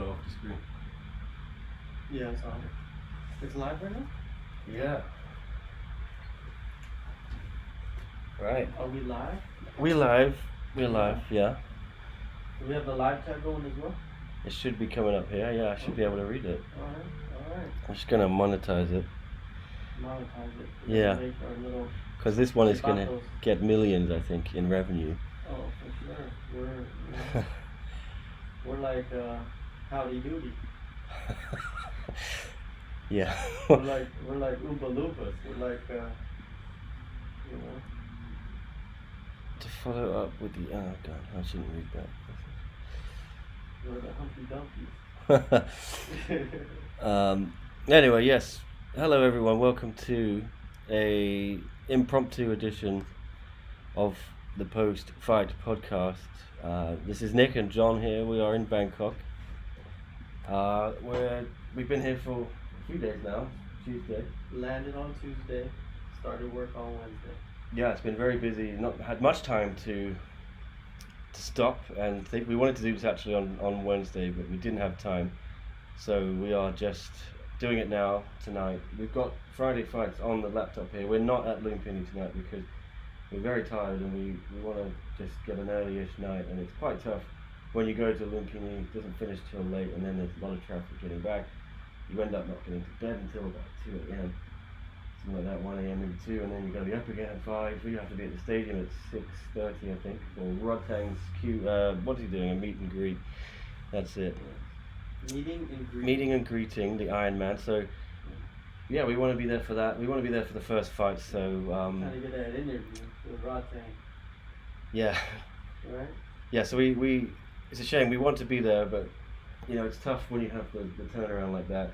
fell off the screen. Yeah, it's on. It's live right now? Yeah. Right. Are we live? We're live, yeah. Do we have the live chat going as well? It should be coming up here, yeah, I should be able to read it. Alright. I'm just gonna monetize it. Monetize it. Yeah. Because this one is gonna get millions, I think, in revenue. Oh, for sure. We're like Howdy Doody. Yeah. we're like Oompa Loompas. We're like you know. To follow up with the God, I shouldn't read that. We're the Humpty Dumpties. Anyway, yes. Hello everyone, welcome to a impromptu edition of the post-fight podcast. This is Nick and John here. We are in Bangkok. We've been here for a few days now. Tuesday. Landed on Tuesday. Started work on Wednesday. Yeah, it's been very busy. Not had much time to stop, and we wanted to do this actually on Wednesday, but we didn't have time. So we are just doing it now, tonight. We've got Friday fights on the laptop here. We're not at Lumpinee tonight because we're very tired and we want to just get an early-ish night, and it's quite tough when you go to Lumpinee. It doesn't finish till late, and then there's a lot of traffic getting back. You end up not getting to bed until about 2 a.m. Something like that, 1 a.m. maybe 2, and then you've got to be up again at 5. You have to be at the stadium at 6:30, I think, for Ruotolo's what is he doing? A meet and greet. That's it. Meeting and greeting the Iron Man. So, yeah, we want to be there for that. We want to be there for the first fight. So, trying to get that interview with Ruotolo. Yeah. Right. Yeah. So we it's a shame. We want to be there, but you know it's tough when you have the turnaround like that.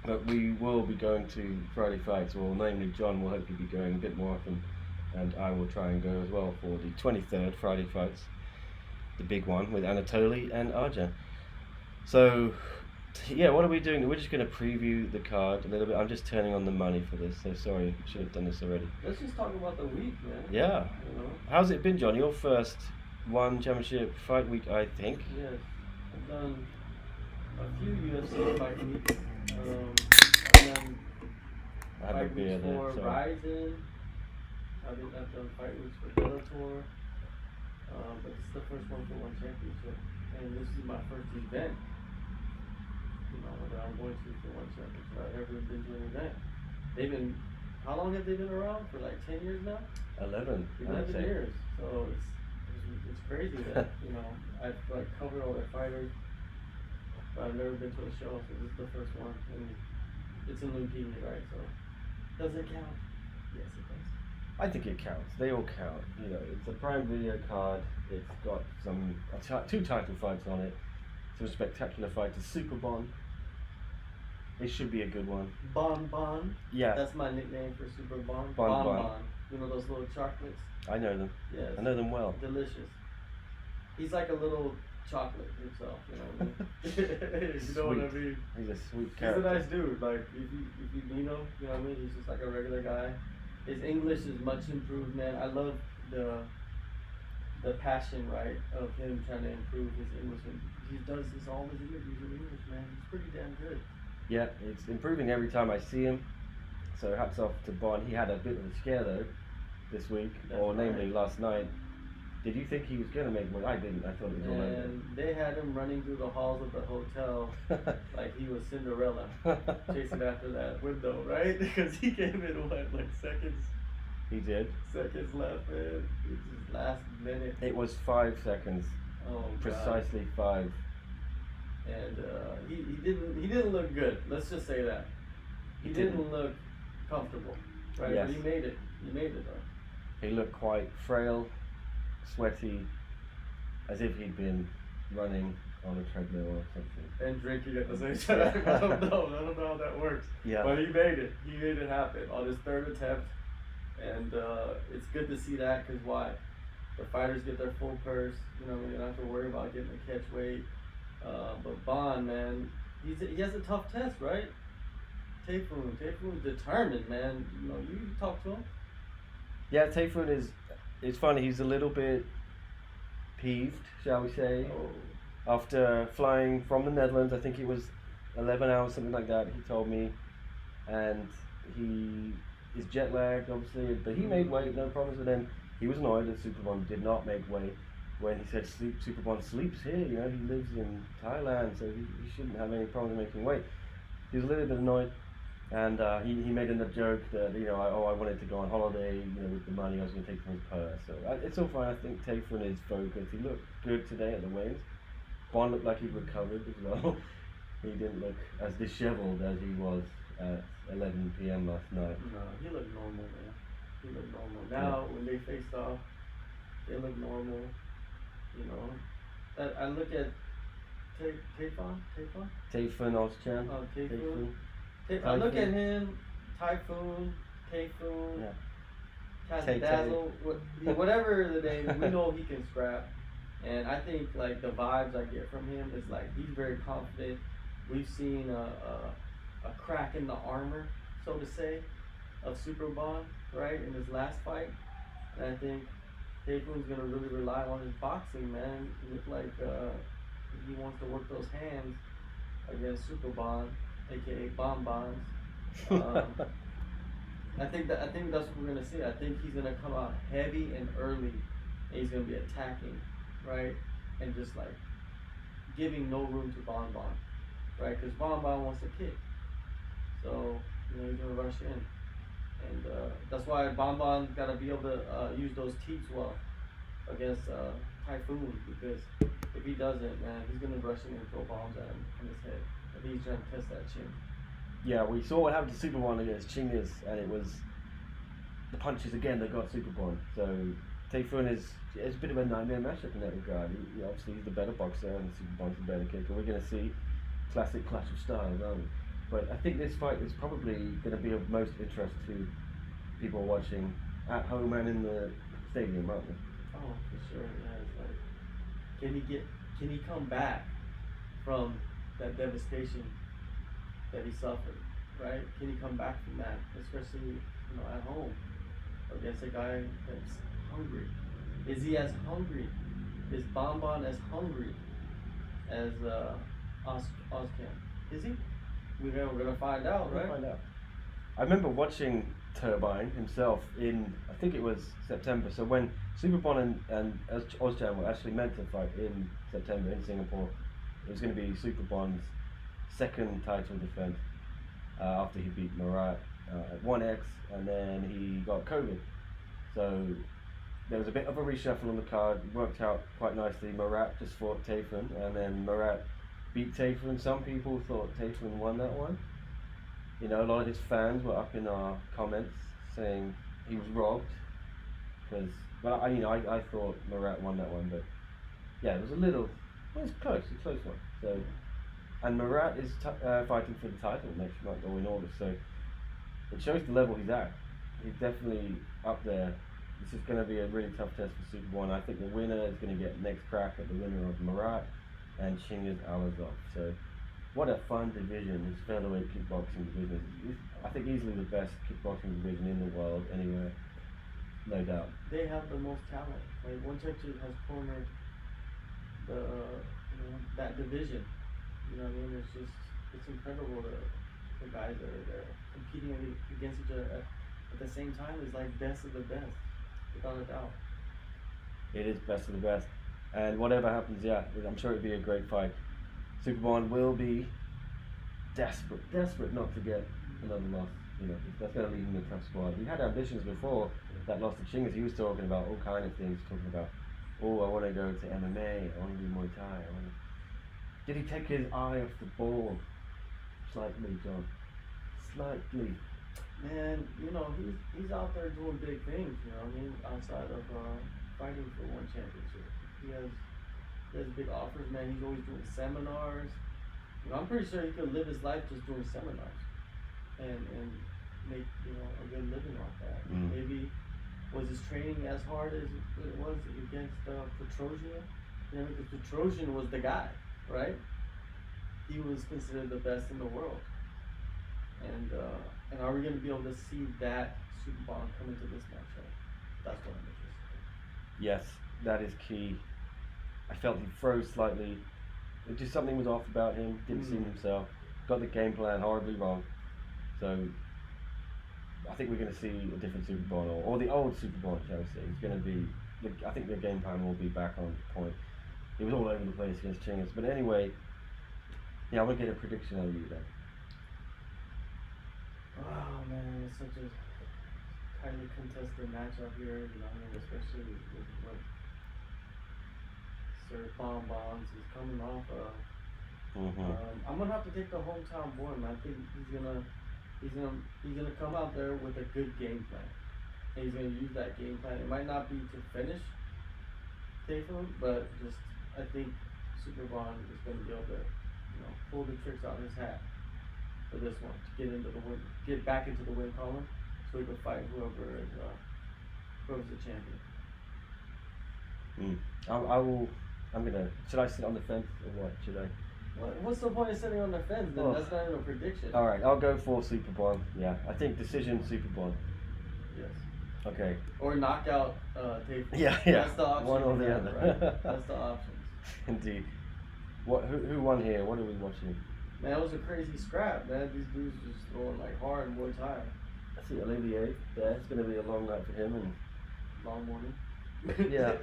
But we will be going to Friday fights, or namely John will hopefully be going a bit more often, and I will try and go as well for the 23rd Friday fights, the big one with Anatoly and Arian. So, yeah, what are we doing? We're just going to preview the card a little bit. I'm just turning on the money for this, so sorry, I should have done this already. Let's just talk about the week, man. Yeah. You know? How's it been, John? Your first one championship fight week, I think. Yes, I've done a few UFC fight weeks. I've done fight weeks for Regian. I've done fight weeks for Ruotolo. But this is the first one for one championship, and this is my first event. You know, that I'm going to for one championship. I've ever been to an event. How long have they been around? For like 10 years now? 11 years. So it's crazy that, you know, I've like covered all their fighters, but I've never been to a show, so this is the first one, and it's in Lumpinee, right? So does it count? Yes, it does. I think it counts. They all count. You know, it's a Prime Video card. It's got two title fights on it. Some spectacular fights. The Superbon. It should be a good one. Bon. Yeah. That's my nickname for Superbon. Bon. You know those little chocolates? I know them. Yes. I know them well. Delicious. He's like a little chocolate himself, you know what I mean? You know what I mean? He's a sweet character. He's a nice dude. Like, if you meet him, you know what I mean? He's just like a regular guy. His English is much improved, man. I love the passion, right, of him trying to improve his English. And he does all his interviews in English, man. He's pretty damn good. Yeah, it's improving every time I see him. So hats off to Bon. He had a bit of a scare though this week, namely last night. Did you think he was going to make one? I didn't. I thought it was all over. And they had him running through the halls of the hotel like he was Cinderella, chasing after that window, right? Because he came in, like seconds? He did. Seconds left, man. It's his last minute. It was 5 seconds. Oh, precisely God. 5. And he didn't look good. Let's just say that. He didn't look comfortable, right? Yes. But he made it. He made it though. He looked quite frail, sweaty, as if he'd been running on a treadmill or something. And drinking at the same time. I don't know how that works. Yeah. But he made it. He made it happen on his third attempt. And it's good to see that, because why? The fighters get their full purse. You know, you don't have to worry about getting a catch weight. But Bon, man, he has a tough test, right? Tayfun's determined, man. You know, you talk to him. Yeah, Tayfun it's funny, he's a little bit peeved, shall we say. Oh. after flying from the Netherlands. I think it was 11 hours, something like that. He told me, and he is jet lagged, obviously, but he made weight, no problems with him. He was annoyed that Superbon did not make weight when he said Superbon sleeps here. You know, he lives in Thailand, so he shouldn't have any problem making weight. He was a little bit annoyed, and he made a joke that, you know, I wanted to go on holiday, you know, with the money I was going to take from his purse. So it's all fine. I think Tayfun is focused. He looked good today at the weigh-ins. Bon looked like he recovered as well. He didn't look as disheveled as he was at 11 p.m. last night. No, he looked normal, man. He looked normal. Now, when they faced off, they look normal. You know, I look at Tayfun. Tayfun, Holzken. Oh, Tayfun. I look at him, Tayfun, yeah. Dazzle, whatever the name. We know he can scrap, and I think like the vibes I get from him is like he's very confident. We've seen a crack in the armor, so to say, of Superbon, right, in his last fight, and I think Tayfun's gonna really rely on his boxing, man. It looks like he wants to work those hands against Superbon, aka Bonbons. I think that's what we're gonna see. I think he's gonna come out heavy and early, and he's gonna be attacking, right, and just like giving no room to Bonbon, right? Because Bonbon wants to kick, so you know he's gonna rush in, and that's why Bonbon's gotta be able to use those teeps well against Tayfun, because if he doesn't, man, he's gonna rush in and throw bombs at him in his head. I think he's trying to test that chin. Yeah, we saw what happened to Superbon against Chingiz, and it was the punches again that got Superbon. So Tayfun is a bit of a nightmare matchup in that regard. Obviously, he's the better boxer, and Superbon's the better kicker. We're going to see classic clash of styles, aren't we? But I think this fight is probably going to be of most interest to people watching at home and in the stadium, aren't they? Oh, for sure. Yeah, it's like, can he come back from that devastation that he suffered, right? Can he come back from that, especially, you know, at home against a guy that's hungry? Is he as hungry? Is Bonbon as hungry as Holzken? Is he? We're gonna find out, right? We'll find out. I remember watching Turbine himself in, I think it was September. So when Superbon and Holzken were actually meant to fight in September in Singapore, it was going to be Superbon's second title defense after he beat Murat at 1x, and then he got COVID. So there was a bit of a reshuffle on the card. It worked out quite nicely. Murat just fought Tayfun, and then Murat beat Tayfun. Some people thought Tayfun won that one. You know, a lot of his fans were up in our comments saying he was robbed, because, well, I thought Murat won that one, but yeah, it was a little, well, it's a close one. So, and Murat is fighting for the title next month or in August, so it shows the level he's at. He's definitely up there. This is going to be a really tough test for Superbon. I think the winner is going to get next crack at the winner of Murat and Chingiz Alazov. So, what a fun division, this featherweight kickboxing division. I think easily the best kickboxing division in the world, anywhere, no doubt. They have the most talent. Like, One Churchill has cornered that division. You know what I mean? It's incredible the guys that are there competing against each other at the same time. Is like best of the best, without a doubt. It is best of the best, and whatever happens, yeah, I'm sure it'll be a great fight. Superbon will be desperate not to get another loss. You know, that's going to leave him in a tough squad. He had ambitions before that loss to Chingiz. He was talking about all kind of things, talking about, oh, I want to go to MMA, I want to do Muay Thai. Did he take his eye off the ball? Slightly, John. Slightly. Man, you know, he's out there doing big things, you know what I mean, outside of fighting for one championship. He has big offers, man. He's always doing seminars. You know, I'm pretty sure he could live his life just doing seminars and make, you know, a good living off that. Maybe was his training as hard as it was against Petrosian? You know, because Petrosian was the guy, right? He was considered the best in the world. And are we going to be able to see that Superbon come into this matchup? That's what I'm interested in. Yes, that is key. I felt he froze slightly It just something was off about him. Didn't seem himself. Got the game plan horribly wrong. So I think we're going to see a different Superbon, or the old Superbon, shall we say. It's going to be. I think the game plan will be back on point. It was all over the place against Chingas, but anyway. Yeah, I'm going to get a prediction of you then. Oh man, it's such a highly contested matchup here, you know, especially with what Superbon is coming off of. I'm gonna have to take the hometown boy, man. I think he's gonna come out there with a good game plan, and he's gonna use that game plan. It might not be to finish Tayfun, but just I think Superbon is gonna be able to, you know, pull the tricks out of his hat for this one to get back into the win column, so he can fight whoever's the champion. Should I sit on the fence or what? Should I? What's the point of sitting on the fence then? That's not even a prediction. Alright, I'll go for Superbon. Yeah, I think decision Superbon. Yes. Okay. Or knockout Tayfun. Yeah. That's the option. One or the other. Right? That's the options. Indeed. Who won here? What are we watching? Man, it was a crazy scrap, man. These dudes just throwing like hard and Muay Thai. I see Olivier there. It's going to be a long night for him and long morning. Yeah.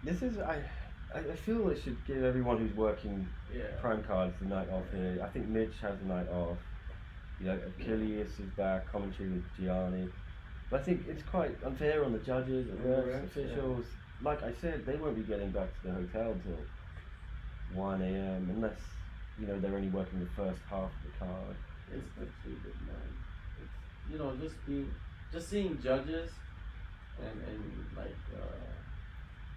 This is I feel it should give everyone who's working prime cards the night off here. I think Mitch has the night off. You know, Achilles is back, commentary with Gianni. But I think it's quite unfair on the judges, the refs, officials. Yeah. Like I said, they won't be getting back to the hotel till 1 a.m. unless, you know, they're only working the first half of the card. It's stupid, man. It's, you know, just seeing judges and like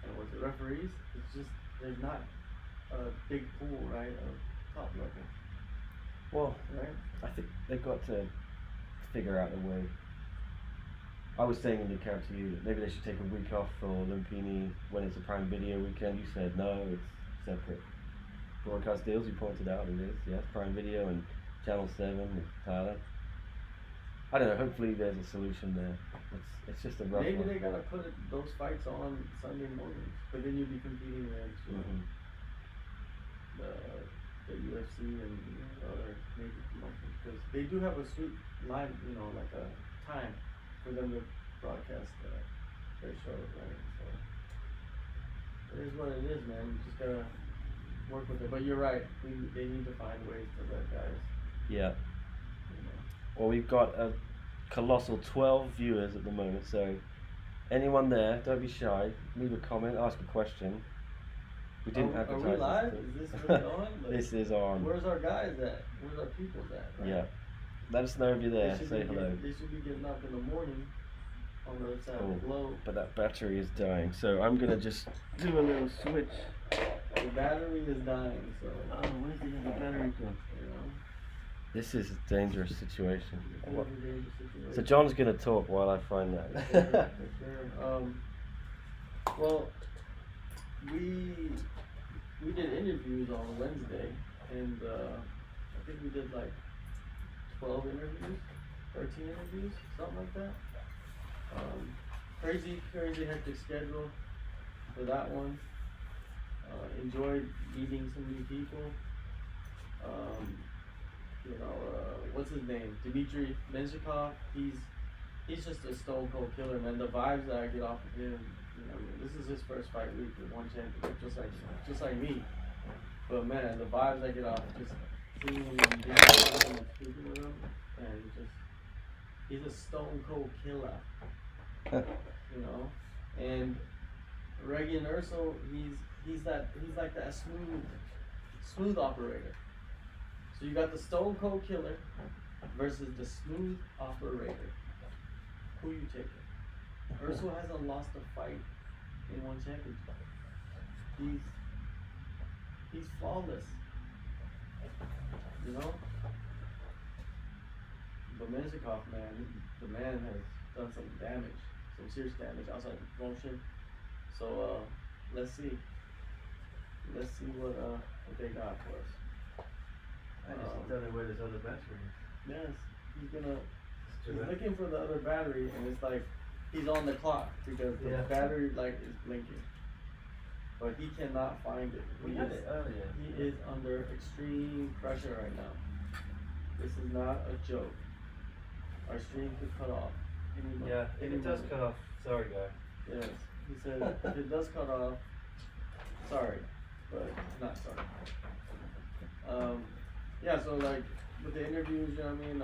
and with the referees, it's just there's not a big pool, right, of top level. Well, right? I think they've got to figure out a way. I was saying in the account to you that maybe they should take a week off for Lumpinee when it's a Prime Video weekend. You said no, it's separate broadcast deals. You pointed out it is, yes, Prime Video and Channel 7 with Tyler. I don't know, hopefully there's a solution there. It's just a rough Maybe one. they gotta put those fights on Sunday mornings, but then you'll be competing against the UFC and other major promotions, because they do have a sweet line, you know, like a time for them to broadcast their shows, right? So it is what it is, man. You just gotta work with it. But you're right, they need to find ways to let guys. Yeah. Well, we've got a colossal 12 viewers at the moment, so anyone there, don't be shy. Leave a comment, ask a question. We didn't advertise. Are we live? Is this really on? Like, this is on. Where's our guys at? Where's our people at? Right? Yeah. Let us know if you're there. Say hello. They should be getting up in the morning on the other side of the globe. But that battery is dying, so I'm going to just do a little switch. The battery is dying, so. Oh, where's the other battery gone? You know? This is a dangerous situation. So So John's gonna talk while I find that. For sure. Well, we did interviews on Wednesday, and I think we did like 12 interviews, 13 interviews, something like that. Crazy hectic schedule for that one. Enjoyed meeting some new people. You know, what's his name? Dmitry. He's just a stone cold killer, man. The vibes that I get off of him, you know, this is his first fight week with one championship, just like me. But man, the vibes I get off just seeing him and speaking with him, and he's a stone cold killer. You know, and Regian Urso, he's like that smooth operator. So you got the stone cold killer versus the smooth operator. Who you taking? Urso hasn't lost a fight in one championship. He's flawless. You know? But Menzikoff, man, the man has done some damage, some serious damage outside the promotion. So let's see what they got for us. I just don't know where this other battery is. Yes, he's looking for the other battery, and it's like he's on the clock because the battery light is blinking. but he cannot find it. We had it earlier. He is under extreme pressure right now. This is not a joke. Our stream could cut off. Yeah, if it does cut off, sorry guys. Yes, he said if it does cut off, sorry, but not sorry. Yeah, so like with the interviews, you know what I mean?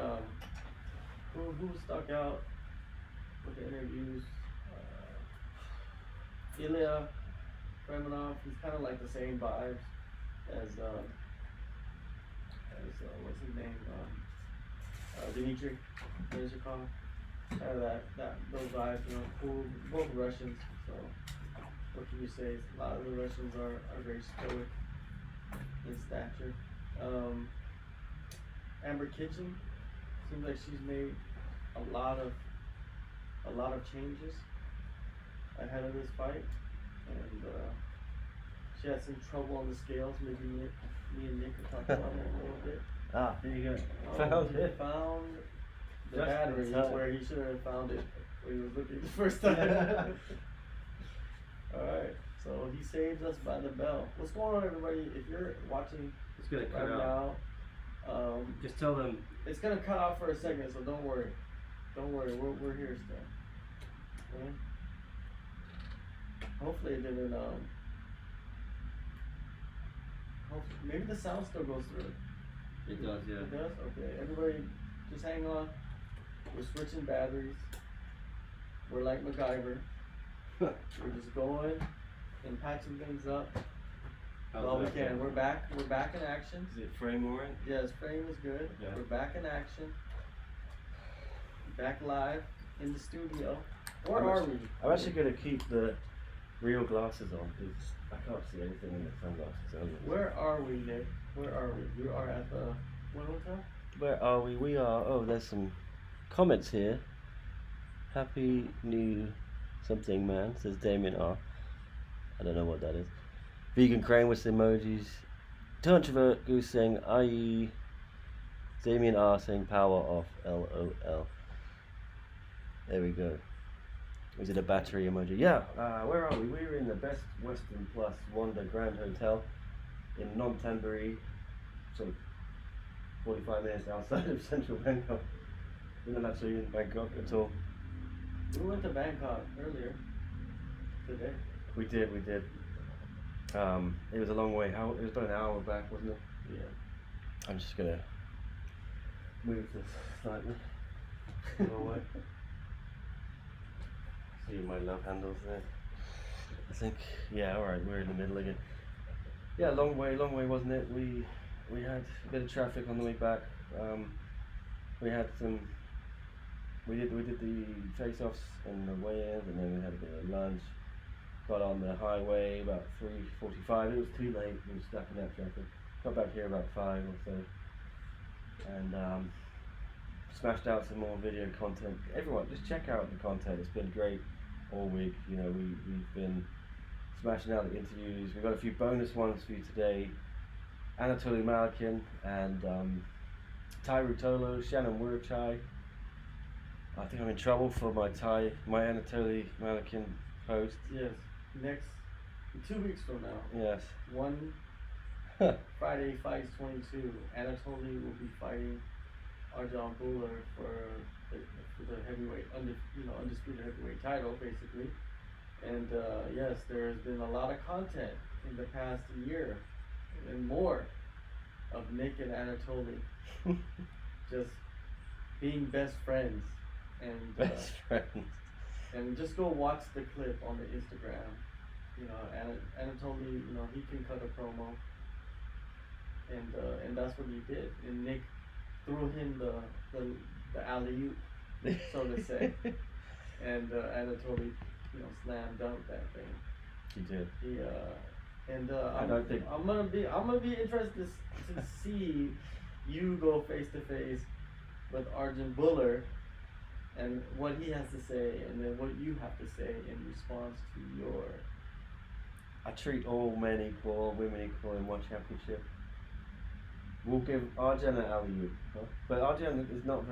Who stuck out with the interviews? Ilya Kremenov, he's kind of like the same vibes as what's his name? Dmitry. Kind of those vibes, you know, cool, both Russians, so what can you say? A lot of the Russians are very stoic in stature. Amber Kitchen seems like she's made a lot of changes ahead of this fight, and she had some trouble on the scales. Maybe me and Nick could talk about it a little bit. Ah, there you go. Found the battery where he should have found it when he was looking the first time. Alright, so he saves us by the bell. What's going on, everybody? If you're watching it's gonna cut right out. Now, just tell them it's gonna cut off for a second, so don't worry. Don't worry, we're here still. Okay? Hopefully it didn't maybe the sound still goes through. It does, yeah. It does? Okay. Everybody just hang on. We're switching batteries. We're like MacGyver. We're just going and patching things up. Well, we can. We're back in action. Is it frame all right? Yes, frame is good. Yeah. We're back in action. Back live in the studio. Where are we? I'm actually going to keep the real glasses on because I can't see anything in the sunglasses. Where are we, Nick? Where are we? We are at the what hotel? Where are we? We are. Oh, there's some comments here. Happy New something man, says Damien R. I don't know what that is. Vegan Crane with the emojis. Introvert Goose saying IE. Damien R saying power off. LOL. There we go. Was it a battery emoji? Yeah. Where are we? We're in the Best Western Plus Wanda Grand Hotel in Nonthaburi, sort of 45 minutes outside of central Bangkok. We're not actually in Bangkok at all. We went to Bangkok earlier today. We did. It was a long way. It was about an hour back, wasn't it? Yeah. I'm just gonna move this slightly. Away. See my love handles there. I think, yeah, alright, we're in the middle again. Yeah, long way, wasn't it? We had a bit of traffic on the way back. We had we did the face-offs and the weigh-ins, and then we had a bit of lunch. Got on the highway about 3:45. It was too late. We were stuck in that traffic. Got back here about 5 or so, and smashed out some more video content. Everyone, just check out the content. It's been great all week. You know, we've been smashing out the interviews. We've got a few bonus ones for you today. Anatoly Malakin and Ruotolo, Shannon Wurchai. I think I'm in trouble for my Anatoly Malakin post. Yes, next 2 weeks from now. Yes. One Friday fights 22. Anatoly will be fighting Arjan Buller for the heavyweight, undisputed heavyweight title, basically. And yes, there has been a lot of content in the past year and more of Nick and Anatoly just being best friends. And best friends. And just go watch the clip on the Instagram. You know, Anatoly, you know, he can cut a promo. And that's what he did. And Nick threw him the alley-oop, so to say. And Anatoly, you know, slam dunked that thing. He did. I'm gonna be interested to see you go face to face with Arjan Buller and what he has to say, and then what you have to say in response to your. I treat all men equal, all women equal in one championship. We'll give Arjan an alley-oop, huh? But Arjan is not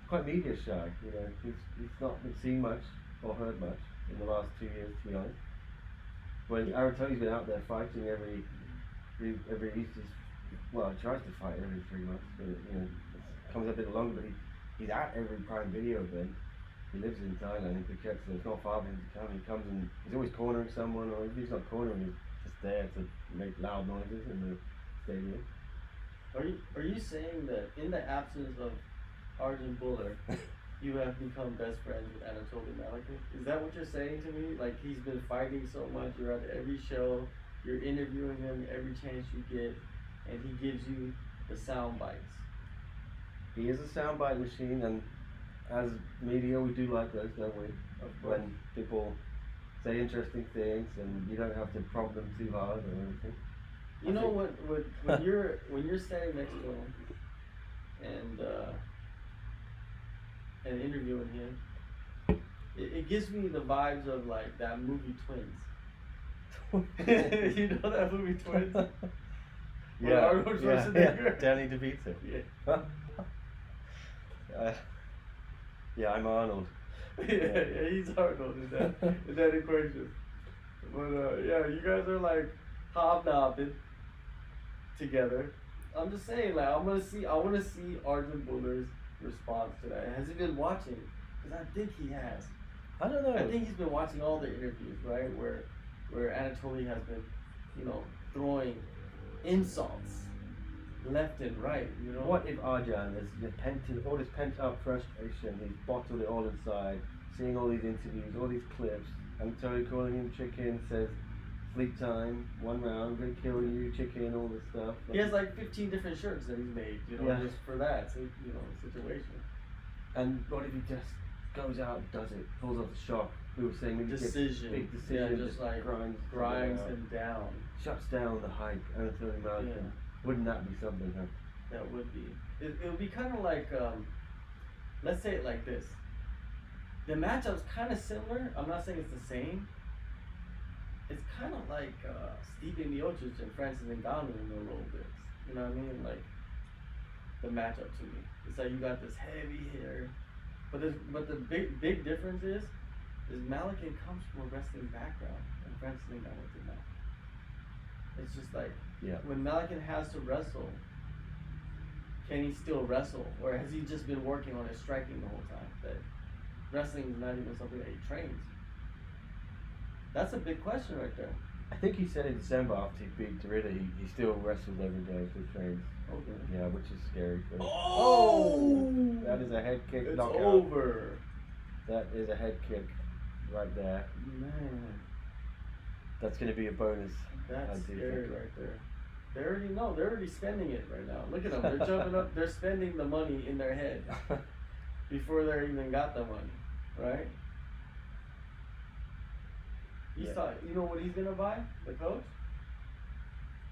quite media shy. You know, he's not been seen much or heard much in the last 2 years, to be honest. Well, Arato's been out there fighting every he's just, well, he tries to fight every 3 months, but you know, it comes a bit longer. But he's at every Prime Video event. He lives in Thailand in Phuket, so it's not far for him to come. He comes and he's always cornering someone, or if he's not cornering, he's just there to make loud noises in the stadium. Are you saying that in the absence of Arjun Buller, you have become best friends with Anatoly Malakov? Is that what you're saying to me? Like, he's been fighting so much, you're at every show, you're interviewing him every chance you get, and he gives you the sound bites. He is a soundbite machine, and as media, we do like those, don't we? When people say interesting things, and you don't have to prompt them too hard or anything. You know what? When you're standing next to him, and interviewing him, it gives me the vibes of like that movie Twins. You know that movie Twins? Yeah. Danny DeVito. Yeah. Yeah, I'm Arnold. Yeah, he's Arnold in that equation. But yeah, you guys are like hobnobbing together. I'm just saying, like, I want to see Arjun Buller's response to that. Has he been watching? Because I think he has. I don't know. I think he's been watching all the interviews, right? Where Anatoly has been, throwing insults left and right, you know? What if Arjan is all this pent up frustration, he's bottled it all inside, seeing all these interviews, all these clips, and Tony calling him chicken, says sleep time, 1 round, gonna kill you, chicken, all this stuff. He has like 15 different shirts that he's made, just for that, situation. And what if he just goes out and does it, pulls off the shock? We were saying maybe decision. Big decision, just like grinds him down. Shuts down the hype, Anatoly Malakov. Yeah. Wouldn't that be something, huh? That would be. It would be kind of like, let's say it like this. The matchup's kind of similar. I'm not saying it's the same. It's kind of like Stipe Miocic and Francis Ngannou in the little bits. You know what I mean? Like the matchup to me. It's like you got this heavy hitter, but the big difference is Malakov comes from a wrestling background and Francis Ngannou did not. It's just like when Malakov has to wrestle, can he still wrestle, or has he just been working on his striking the whole time? That wrestling is not even something that he trains. That's a big question right there. I think he said in December after he beat Derrida, he still wrestles every day, still trains. Okay. Yeah, which is scary for him. Oh! That is a head kick It's knockout. over. That is a head kick right there. Man. That's going to be a bonus. That's scary right there. They already know. They're already spending it right now. Look at them. They're jumping up. They're spending the money in their head before they even got the money, right? He's you know what he's gonna buy? The coach?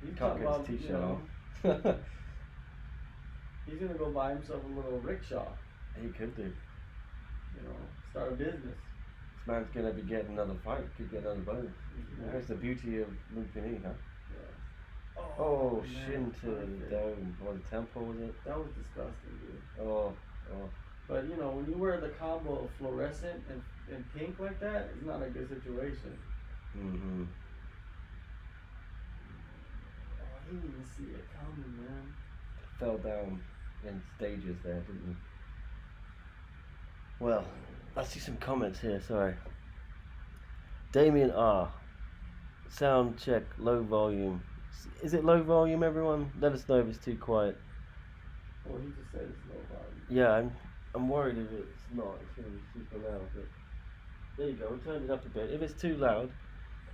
He's can't get his t-shirt on. He's gonna go buy himself a little rickshaw. He could do. Start a business. This man's gonna be getting another fight. Could get another bonus. Yeah. That's the beauty of Lumpinee, huh? Yeah. Oh, man, shin to the dome. Or the temple, was it? That was disgusting, dude. Oh. But when you wear the combo of fluorescent and pink like that, it's not a good situation. Mm-hmm. Oh, I didn't even see it coming, man. Fell down in stages there, didn't he? Well, let's see some comments here, sorry. Damien R. Sound check, low volume. Is it low volume, everyone? Let us know if it's too quiet. Well, he just said it's low volume. Yeah, I'm worried if it's not. It's going to be super loud. But there you go, we'll turn it up a bit. If it's too loud,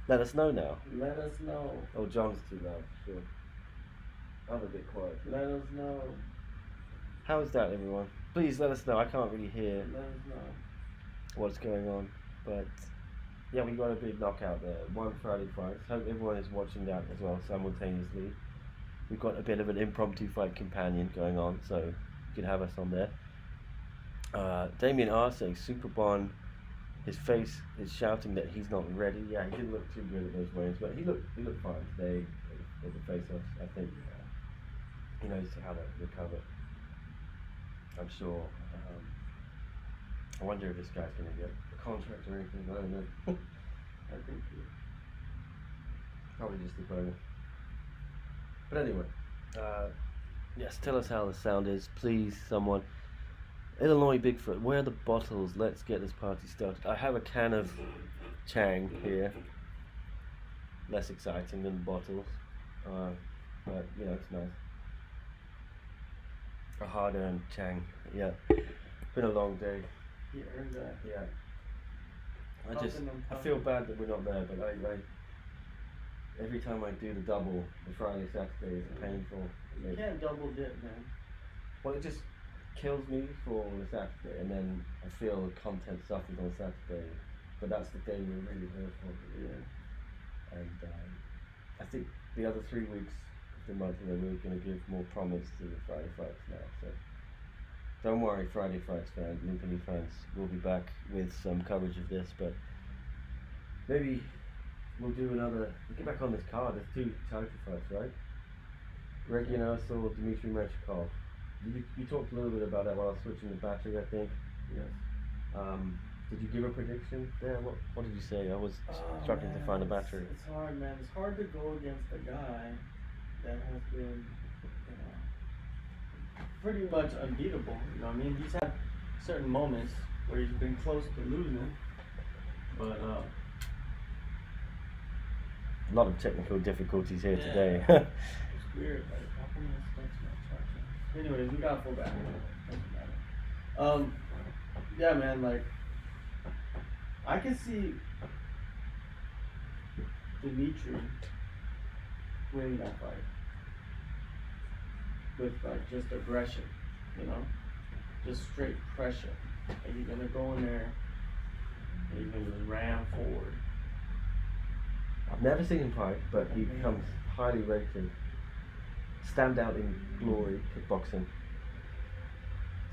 let us know now. Let us know. Oh, John's too loud, sure. I'm a bit quiet. Let us know. How is that, everyone? Please let us know. I can't really hear Let us know what's going on. But yeah, we got a big knockout there. 1 Friday fight. Hope everyone is watching that as well simultaneously. We've got a bit of an impromptu fight companion going on, so you can have us on there. Damien R saying Superbon, his face is shouting that he's not ready. Yeah, he didn't look too good at those weigh-ins, but he looked fine today with the face-offs. I think he knows how to recover. I'm sure. I wonder if this guy's going to get a contract or anything. I don't know. I think Probably just the promo. But anyway, yes, tell us how the sound is, please, someone. Illinois Bigfoot, where are the bottles? Let's get this party started. I have a can of Chang here. Less exciting than the bottles, but you know, it's nice. A hard-earned Chang, yeah. Been a long day. You earned that. Yeah. I feel bad that we're not there, but I every time I do the double, the Friday, Saturday is painful. You can't double dip, man. Well, it just kills me for the Saturday, and then I feel the content suffers on Saturday, but that's the day we're really here for. Yeah. And I think the other 3 weeks of the month, we're going to give more promise to the Friday fights now. So don't worry, Friday fights fans, Lumpinee fans, we'll be back with some coverage of this, but maybe we'll do another. We'll get back on this card. There's 2 title fights, right? Regian or Dmitry. You talked a little bit about that while I was switching the battery, I think. Yes. Did you give a prediction there? What did you say? I was struggling to find a battery. It's hard, man. It's hard to go against a guy that has been, you know, pretty much unbeatable. You know what I mean? He's had certain moments where he's been close to losing, but a lot of technical difficulties here today. It's weird. Like, how come this thing's not charging? Anyways, we got full battery. Doesn't matter. Yeah, man. Like, I can see Dmitry winning that fight with like just aggression, you know, just straight pressure. And you're gonna go in there and you're gonna just ram forward. I've never seen him fight, but he becomes highly rated. Standout in glory, kickboxing.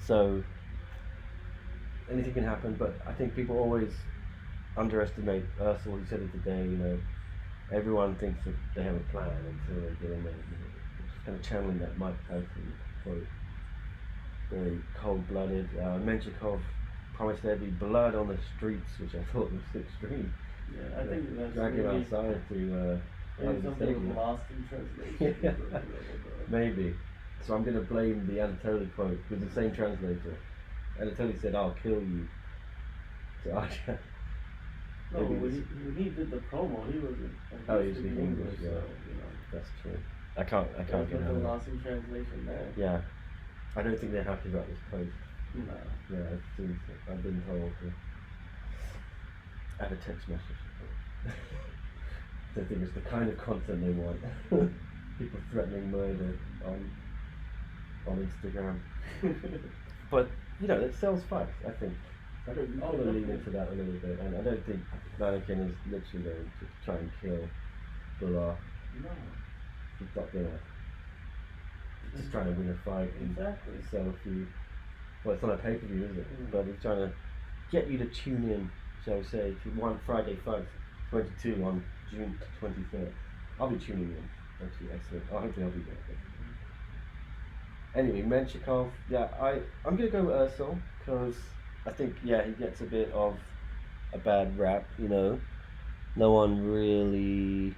So anything can happen, but I think people always underestimate Ursel. He said it today, you know, everyone thinks that they have a plan until they get in there. Just kind of channeling that Mike Tyson quote. Very cold-blooded. Menchikov promised there'd be blood on the streets, which I thought was extreme. Yeah, I think that's drag him outside to something was lost in translation. Maybe. So I'm going to blame the Anatoly quote with the same translator. Anatoly said, "I'll kill you." So Arja. No, when he did the promo, he wasn't. He was speaking English. Yeah, so, you know. That's true. I can't get a over lost in translation there. Yeah, I don't think they're happy about this post. No. Yeah, I've been told to add a text message. I think it's the kind of content they want. People threatening murder on Instagram. But you know, it sells fights. I think. I don't. You want to lean into that a little bit, and I don't think Langaker is literally going to try and kill Bilal. No. He's not gonna. He's just trying to win a fight and sell a few. Well, it's not a pay-per-view, is it? But he's trying to get you to tune in. So say if you want Friday Fights 22 on June 23rd, I'll be tuning in. Actually, excellent. Hopefully I'll be there. Anyway, Menchikov. Yeah, I'm gonna go with Ursel because I think he gets a bit of a bad rap. You know, no one really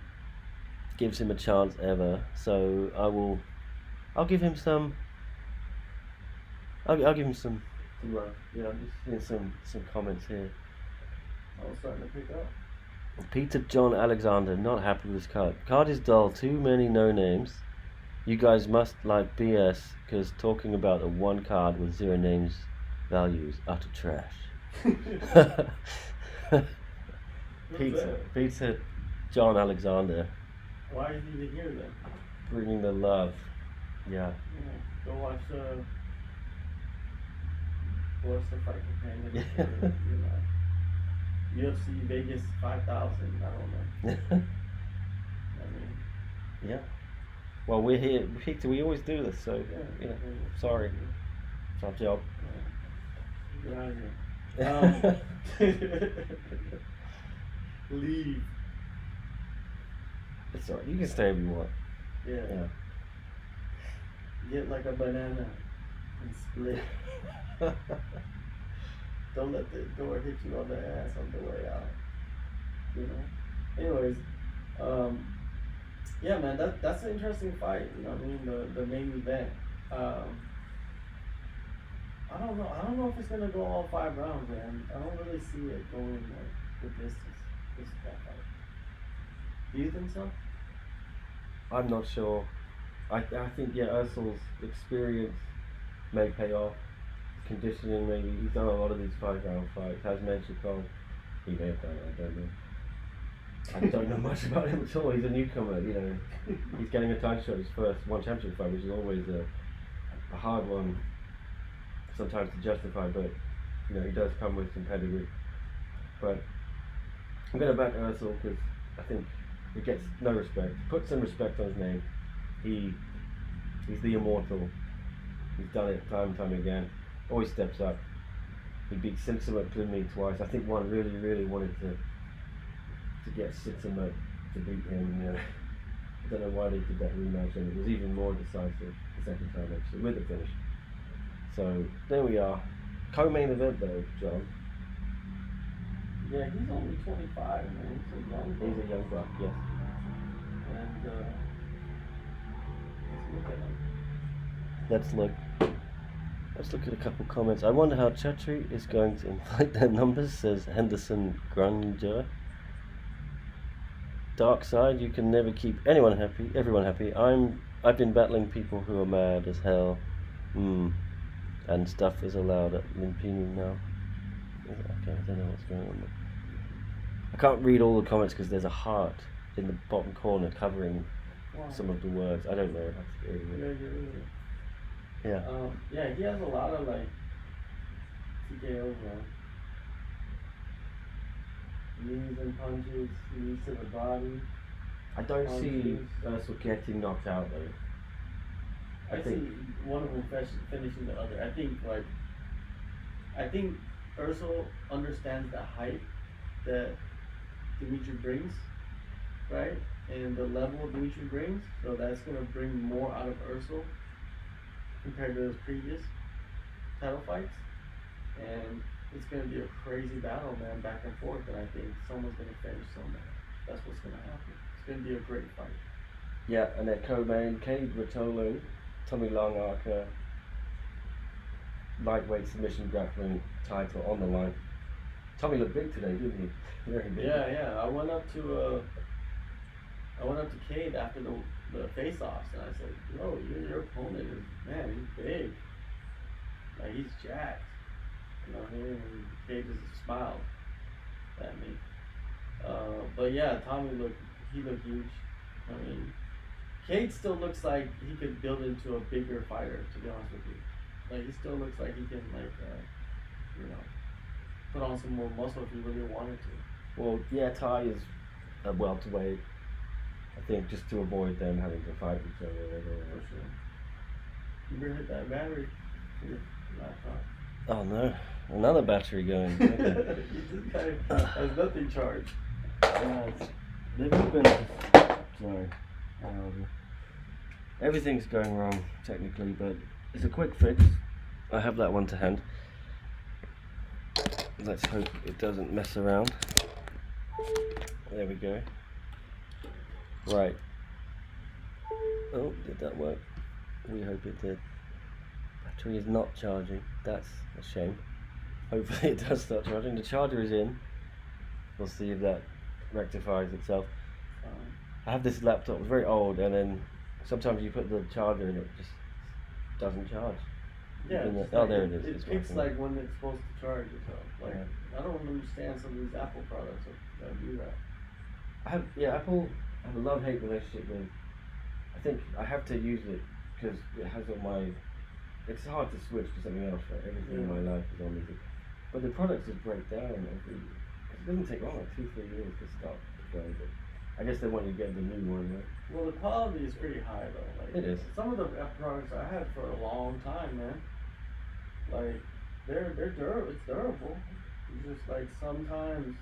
gives him a chance ever. So I'll give him some. I'll give him some. Yeah, I'm just seeing some comments here. I was starting to pick up. Peter John Alexander, not happy with this card. Card is dull, too many no names. You guys must like BS, because talking about a one card with 0 names values, utter trash. Peter John Alexander. Why is he even here then? Bringing the love. Yeah. Go watch the fight companion. Yeah. UFC Vegas 5,000. I don't know. Yeah. Well, we're here. We always do this, so sorry. It's our job. Get out of here. Leave. It's alright. You can stay if you want. Yeah. Get like a banana and split. Don't let the door hit you on the ass on the way out. You know. Anyways, Yeah, man, that's an interesting fight. You know what I mean? The main event. I don't know. I don't know if it's gonna go all 5 rounds, man. I don't really see it going like the distance. That fight. Do you think so? I'm not sure. I think Ursul's experience may pay off. Conditioning maybe. He's done a lot of these 5-round fights. Has Menchikov. He may have done it. I don't know. I don't know much about him at all. He's a newcomer. You know, he's getting a title shot his first one championship fight, which is always a hard one sometimes to justify. But you know, he does come with some pedigree. But I'm going to back Ursul because I think he gets no respect. Put some respect on his name. He's the immortal. He's done it time and time again. Always steps up. He beat Simsamet twice. I think one really wanted to get Simsamet to beat him. You know. I don't know why they did that rematch, and it was even more decisive the second time actually with the finish. So there we are. Co-main event though, John. Yeah, he's only 25, man. He's a young buck. He's a young buck, yes. And let's look at him. Let's look at a couple comments. I wonder how Chatri is going to inflate their numbers, says Henderson Grunger. Dark side, you can never keep everyone happy. I've been battling people who are mad as hell. And stuff is allowed at Lumpinee now. Okay, I don't know what's going on there. I can't read all the comments because there's a heart in the bottom corner covering some of the words. I don't know. I have to get rid of it. Yeah. He has a lot of like TKOs, man. Knees and punches, knees to the body. I don't see Ursul getting knocked out though. I see one of them finishing the other. I think Ursul understands the height that Dmitry brings, right? And the level Dmitry brings, so that's gonna bring more out of Ursul compared to his previous title fights. And it's gonna be a crazy battle, man, back and forth, and I think someone's gonna finish someone. That's what's gonna happen. It's gonna be a great fight. Yeah, and their co-main, Kade Ruotolo, Tommy Langaker, lightweight submission grappling title on the line. Tommy looked big today, didn't he? Very big. Yeah. I went up to Kade after the face-offs, and I said, "Yo, your opponent is, man, he's big. Like he's jacked." You know, and Kade just smiled at me. But yeah, Tommy looked huge. I mean, Kade still looks like he could build into a bigger fighter, to be honest with you. Like he still looks like he can put on some more muscle if he really wanted to. Well, yeah, Ty is a welterweight. I think just to avoid them having to fight each other. For sure. You ever hit that battery for your laptop? Oh no, another battery going. Okay. This guy has nothing charged. They've all been. Sorry. Everything's going wrong technically, but it's a quick fix. I have that one to hand. Let's hope it doesn't mess around. There we go. Right. Oh, did that work? We hope it did. Battery is not charging. That's a shame. Hopefully it does start charging. The charger is in. We'll see if that rectifies itself. I have this laptop, it's very old, and then sometimes you put the charger and it just doesn't charge. Yeah, there it is. It picks like when it's supposed to charge itself. Like I don't understand some of these Apple products that do that. Apple. I have a love-hate relationship with. I think I have to use it because it has all my. It's hard to switch to something else. Right? Everything in my life is on music, but the products just break down every. It doesn't take long, like 2-3 years to start going. But I guess they want you to get the new one, right? Well, the quality is pretty high though. Like, it is. Some of the products I had for a long time, man. Like they're durable. It's durable. It's just like sometimes.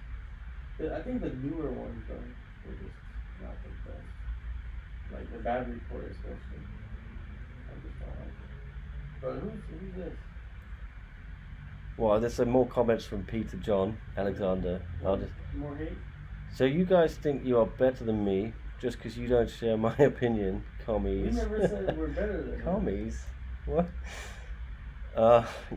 I think the newer ones though, they're just not the best. Like the battery port especially. I just don't like it. But who's this? Well, there's some more comments from Peter John Alexander. More hate? So you guys think you are better than me, just because you don't share my opinion, commies. We never said we're better than commies. What?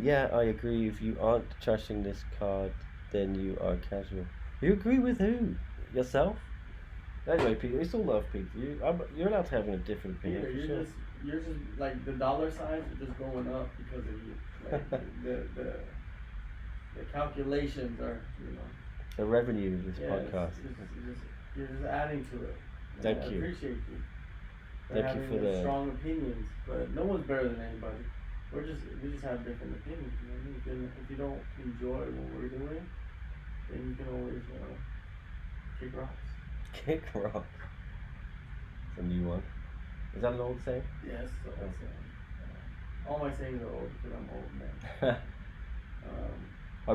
Yeah, I agree. If you aren't trashing this card, then you are casual. You agree with who? Yourself? Anyway, Peter, we still love Peter. You're allowed to have a different opinion. Peter, you're just like the dollar signs are just going up because of you. Like the calculations are, you know. The revenue of this podcast. You're just adding to it. Thank I you. appreciate you. Thank you for the strong opinions, but no one's better than anybody. We just have different opinions. You know what I mean? If you don't enjoy what we're doing, then you can always kick rocks. Kick rocks. It's a new one. Is that an old saying? Yes, it's an old saying. All my sayings are old because I'm old, man.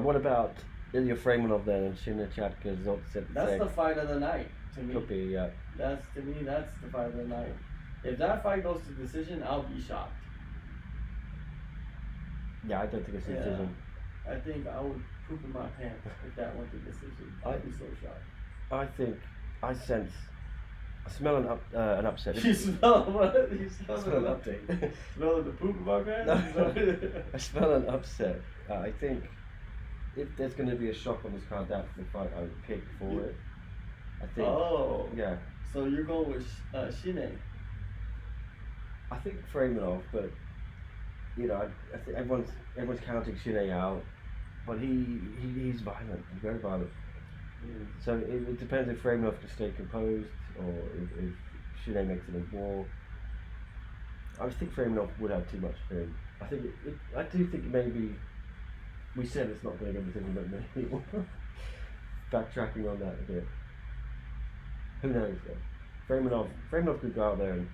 What about Ilya Freemanov then and Shinachka Zotset? That's the fight of the night to me. Could be, yeah. That's the fight of the night. If that fight goes to decision, I'll be shocked. Yeah, I don't think it's a decision. I think I would poop in my pants if that went to decision. I'd be so shocked. I think I smell an upset. You smell what? You smell an update. Smell the poop in my pants? No. I smell an upset. I think if there's going to be a shock on this card, that's the fight I would pick for it. I think. Oh. Yeah. So you're going with Shine? I think Freemanov, but you know, I think everyone's counting Shine out, but he's violent. He's very violent. Mm. So it depends if Freemanov can stay composed or if Shine makes it a war. I think Freemanov would have too much for him. I think I do think maybe we said it's not going to go decision, but maybe backtracking on that a bit. Who knows though? Freemanov could go out there and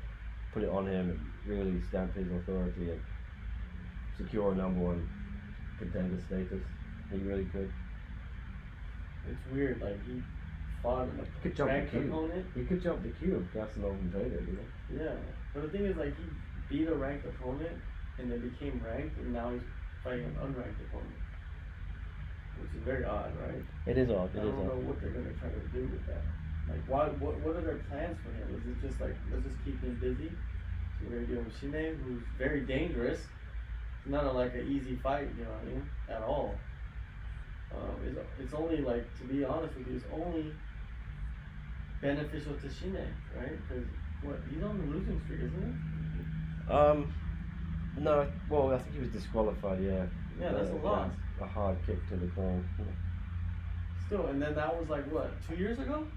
put it on him and really stamp his authority and secure a #1 contender status. He really could. It's weird, like he fought a ranked opponent. He could jump the queue of Gasanov and Kade, you know? Yeah, but the thing is, like, he beat a ranked opponent and then became ranked, and now he's fighting an unranked opponent, which is very odd, right? It is odd. I don't know what they're gonna try to do with that. Like, what are their plans for him? Is it just like, let's just keep him busy? So we're gonna give him Shine, who's very dangerous. It's not like an easy fight, you know what I mean? At all. It's only, like, to be honest with you, it's only beneficial to Shine, right? Because he's on the losing streak, isn't he? No. Well, I think he was disqualified. Yeah. Yeah, that's a loss. A hard kick to the groin. Still, and then that was like what, 2 years ago?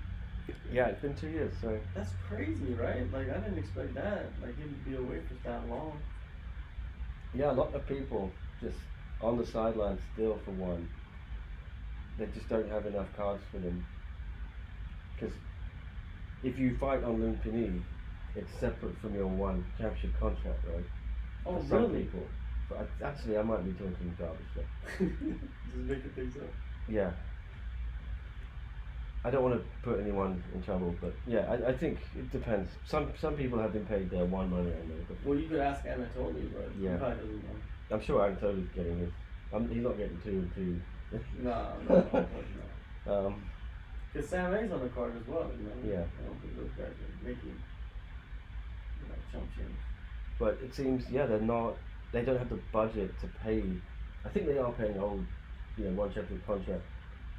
Yeah, it's been 2 years. So that's crazy, right? Like, I didn't expect that. Like, him to be away for that long. Yeah, a lot of people just on the sidelines still for one. They just don't have enough cards for them. Because if you fight on Lumpinee, it's separate from your one championship contract, right? Oh, for some really? people. But actually, I might be talking garbage there. Just making things up. Yeah. I don't want to put anyone in trouble, but yeah, I think it depends. Some people have been paid their one money on there. Well, you could ask Anatoly, but he probably doesn't know. I'm sure Anatoly's getting his. He's not getting two. No. Because Sam A's on the card as well, you know? Yeah. I don't think those guys are making, chump change. But it seems, they don't have the budget to pay. I think they are paying old, one championship contract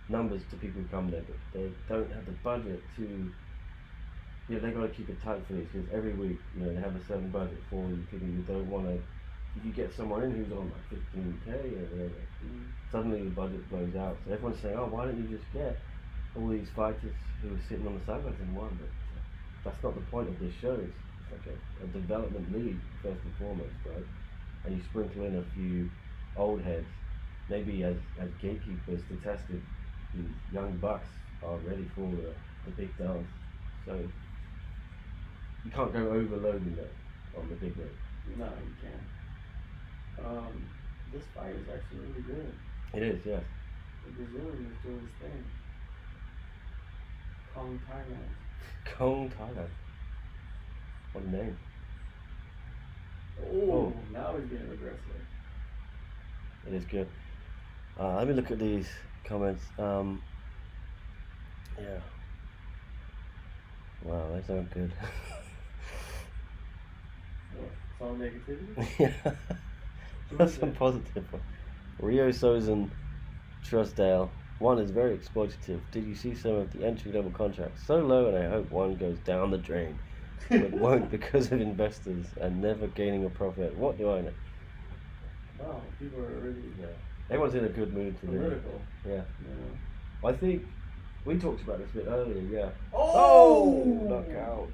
numbers to people who come there, but they don't have the budget to. They got to keep it tight for these because every week, they have a certain budget for you. People who don't want to. If you get someone in who's on like 15k or whatever, suddenly the budget blows out. So everyone's saying, "Oh, why don't you just get all these fighters who are sitting on the sidelines and won?" But that's not the point of this show. It's like a development league first and foremost, right? And you sprinkle in a few old heads, maybe as gatekeepers to test if these young bucks are ready for the big dance. So you can't go overloading it on the big ring. No, you can't. This fight is actually really good. It is, yes. The Brazilian is doing his thing. Kong Thailand. Kong Thailand. What a name. Oh, now he's getting aggressive. It is good. Let me look at these comments. Yeah. Wow, they sound good. What? It's all negativity? Yeah. That's some positive one. Rio Sozen Trusdale. One is very exploitative. Did you see some of the entry-level contracts? So low, and I hope one goes down the drain. But won't because of investors and never gaining a profit. What do I know? Wow, people are really Everyone's in a good mood today. political. Yeah. Yeah. I think we talked about this a bit earlier, yeah. Oh! Knockout.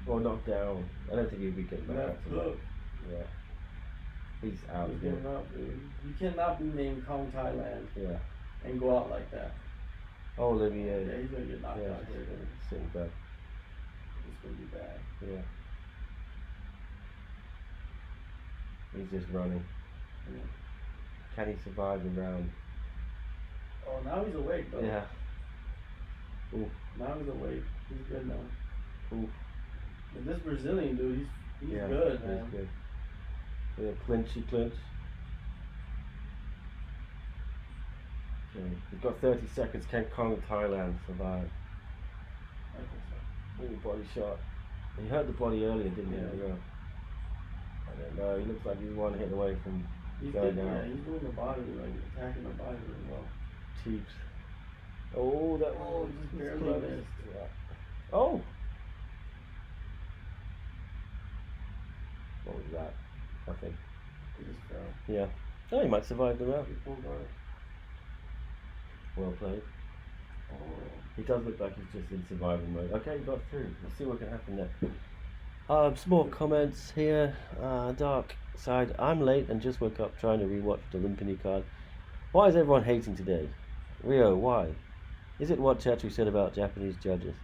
Or knocked down. I don't think he'd be getting back up. Yeah. He's out. He's getting up, dude. You cannot be named Kong Thailand and go out like that. Oh, Olivier. Yeah, he's gonna get knocked out here. Sitting back. It's gonna be bad. Yeah. He's just running. Yeah. Can he survive the round? Oh, now he's awake though. Yeah. Ooh. Now he's awake. He's good now. Ooh. But this Brazilian dude, he's good, man. He's good. Yeah, clinchy clinch. Okay. We've got 30 seconds. Can Kong Thailand survive? I think so. Ooh, body shot. He hurt the body earlier, didn't he? Yeah. I don't know. He looks like he's one hit away from going down. Yeah, he's doing the body, like attacking the body really well. Cheeks. Oh, that Oh, just barely close. missed. Yeah. Oh! What was that? I think. He just fell. Yeah. Oh, he might survive the round. He pulled guard. Well played. Oh. He does look like he's just in survival mode. Okay, he got through. Let's see what can happen there. Some more comments here. Dark Side. I'm late and just woke up trying to rewatch the Lumpinee card. Why is everyone hating today? Rio, why? Is it what Chatri said about Japanese judges?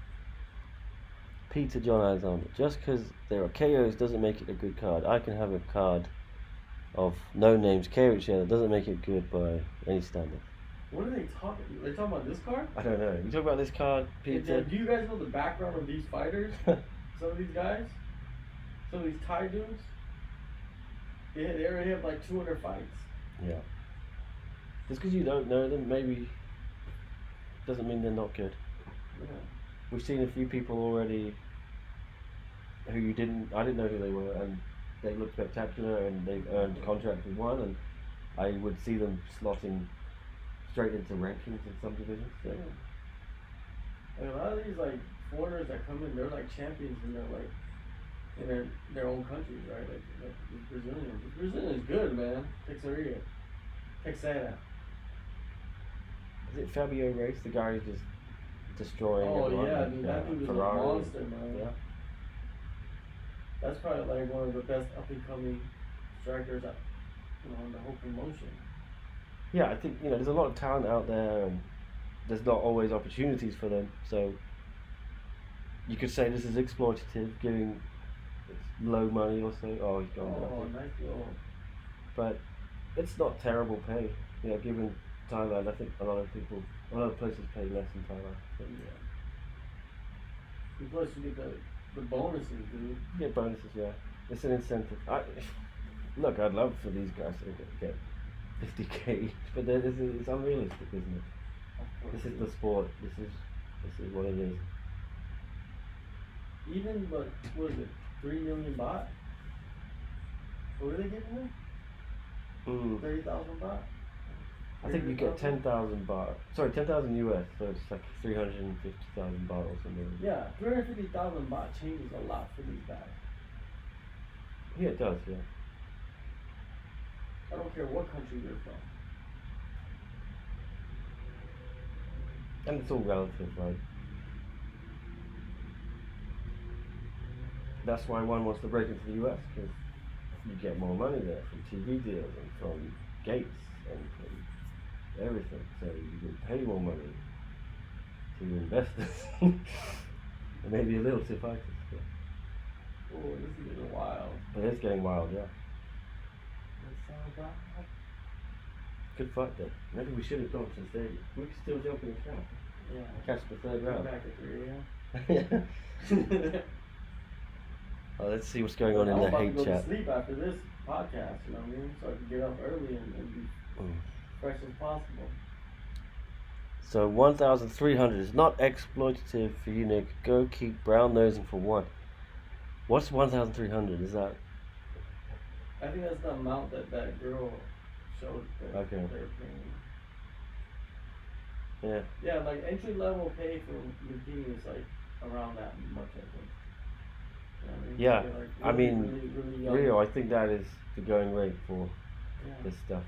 Peter John Alexander. Just because there are KOs doesn't make it a good card. I can have a card of no names KO each other. Doesn't make it good by any standard. What are they talking? Are they talking about this card? I don't know. You talk about this card, Peter? Do you guys know the background of these fighters? Some of these guys? Some of these Thai dudes? They already have like 200 fights. Yeah. Just because you don't know them, maybe doesn't mean they're not good. Yeah. We've seen a few people already who I didn't know who they were, and they look spectacular, and they've earned contracts with one, and I would see them slotting straight into rankings in some divisions. So. Yeah. Like a lot of these like foreigners that come in, they're like champions in their own countries, right? Like these Brazilians. This Brazilian is good, man. Texera. Is it Fabio Race, the guy who's just destroying everyone? Yeah, dude, that dude is a monster, man. Yeah. That's probably like one of the best up and coming strikers in the whole promotion. Yeah, I think there's a lot of talent out there, and there's not always opportunities for them. So you could say this is exploitative, giving low money or so. Oh, he's gone. Oh, nice goal. But it's not terrible pay. Given Thailand, I think a lot of places pay less in Thailand. But yeah. Plus, you get the bonuses, dude. You get bonuses, yeah. It's an incentive. Look, I'd love for these guys to get 50k each, but it's unrealistic, isn't it? This is the sport. This is what it is. Even, but what is it? 3 million baht? What are they getting them? 30,000 baht? I think you get 10,000 baht. Sorry, 10,000 US, so it's like 350,000 baht or something. Yeah, 350,000 baht changes a lot for these guys. Yeah, it does, yeah. I don't care what country they're from. And it's all relative, right? That's why one wants to break into the US, because you get more money there from TV deals and from gates and from everything. So you can pay more money to investors. And maybe a little to fighters. Yeah. Oh, this is getting wild. But it's getting wild, yeah. That's Good fight though. Maybe we should have gone to the stadium. We could still jump in the car. Yeah. Catch the third round. Back at 3 a.m. Let's see what's going on in the hate I'm about to go chat. to sleep after this podcast, you know what I mean? So I can get up early and be fresh as possible. So 1,300 is not exploitative for you, Nick. Go keep brown nosing for one. What's 1,300? Is that? I think that's the amount that girl showed that Okay. they're paying. Yeah. Yeah, like entry level pay for Lumpinee is like around that much, I think. You know what I mean? Yeah, They're, like, I mean, really young. real. I think that is the going rate for Yeah. this stuff.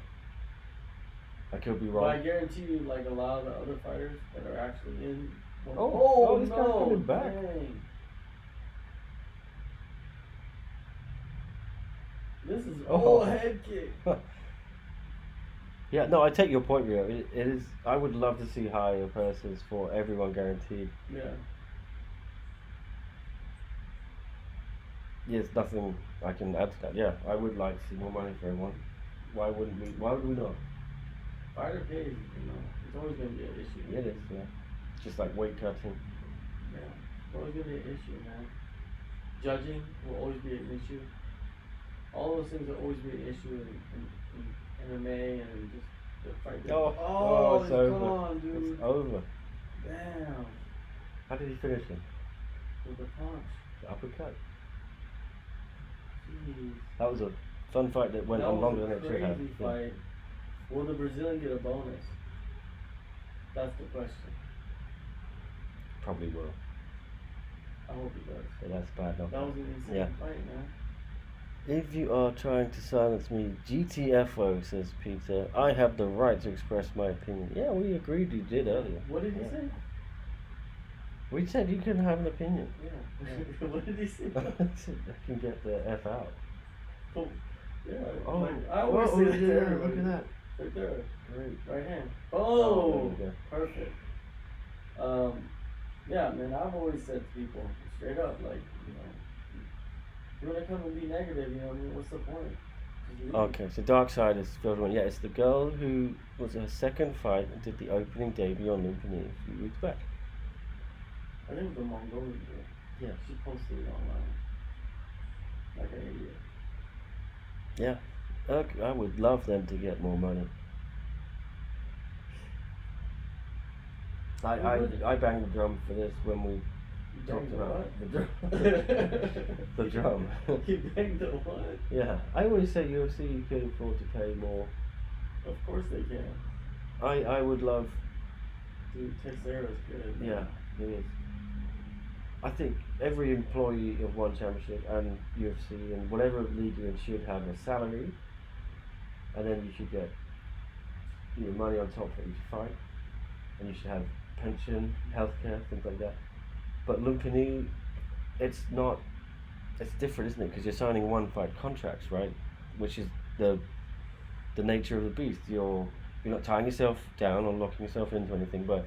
I could be But wrong. I guarantee you, like a lot of the other fighters that are actually in. Oh, this no, guy's coming back. Dang. This is head kick. Yeah, no, I take your point, Rio. It is. I would love to see higher purses for everyone, guaranteed. Yeah. Yes, nothing I can add to that. Yeah, I would like to see more money for everyone. Why wouldn't we? Why would we not? Fighter pays, it's always going to be an issue. It is, yeah. It's just like weight cutting. Yeah, it's always going to be an issue, man. Judging will always be an issue. All those things will always be an issue in MMA and just the fight. It's over. Gone, dude. It's over. Damn. How did he finish him? With the punch. The uppercut. Jeez. That was a fun fight that went on longer than it should have. Crazy fight. Will the Brazilian get a bonus? That's the question. Probably will. I hope he does. So that's bad enough. That was an insane fight, man. If you are trying to silence me, GTFO, says Peter, I have the right to express my opinion. Yeah, we agreed you did earlier. What did he say? We said you can have an opinion. Yeah. What did he say? I can get the F out. Oh, yeah. Oh, like, I always say that to everybody. look at that. Right there. Great. Right hand. Oh, there you Perfect. Yeah, man, I've always said to people, straight up, like, if you're gonna come and be negative, what's the point? Okay, so Dark Side is filled one. Yeah, it's the girl who was her second fight and did the opening debut on Lumpinee a few weeks back. I think it was the Mongolian girl. Yeah. She posted it online. Like an idiot. Yeah. I would love them to get more money. I banged the drum for this when we talked about the drum. The drum. You banged the what? Yeah. I always say UFC could afford to pay more. Of course they can. I would love. Dude, Texera's good. Man. Yeah, it is. I think every employee of One Championship and UFC and whatever league you're in should have a salary, and then you should get money on top for each fight, and you should have pension, healthcare, things like that. But Lumpinee, it's different, isn't it? Because you're signing one fight contracts, right? Which is the nature of the beast. You're not tying yourself down or locking yourself into anything, but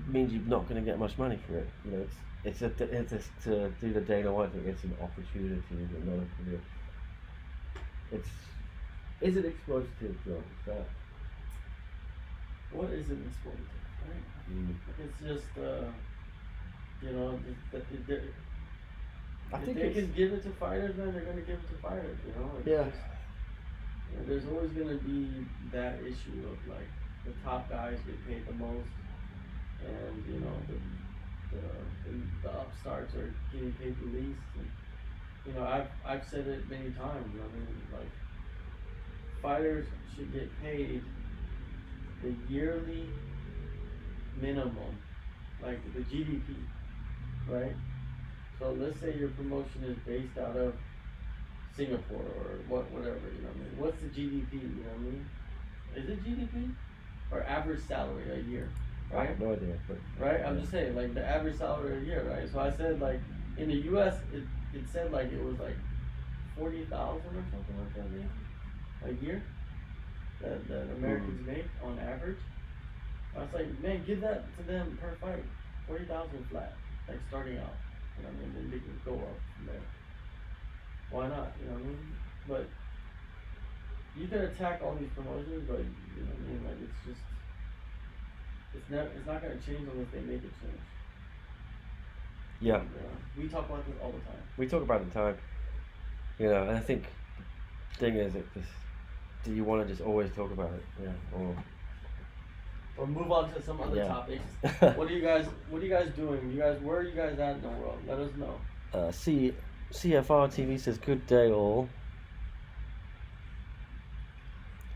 means you're not going to get much money for it. It's to do the Dana White thing. It's an opportunity, but not a career. Is it exploitative, John? What is an exploitative? Right? It's just I think they can give it to fighters, man. They're gonna give it to fighters. Yeah. There's always gonna be that issue of like the top guys get paid the most. And the upstarts are getting paid the least. And I've said it many times. Like fighters should get paid the yearly minimum, like the GDP, right? So let's say your promotion is based out of Singapore or whatever. What's the GDP? You know what I mean? Is it GDP or average salary a year? Right? I have no idea. But, right? I'm just saying, like, the average salary a year, right? So I said, like, in the U.S., it said, like, it was, like, $40,000 or something like that, maybe, a year that Americans make on average. I was like, man, give that to them per fight, $40,000 flat, like, starting out. Then they can go up from there. Why not? But you can attack all these promotions, but, like, it's just... It's not going to change unless they make it change. Yeah. We talk about this all the time. We talk about it all the time. And I think the thing is, do you want to just always talk about it? Yeah. Or or move on to some other topics. What are you guys doing? Where are you guys at in the world? Let us know. CFR TV says good day all.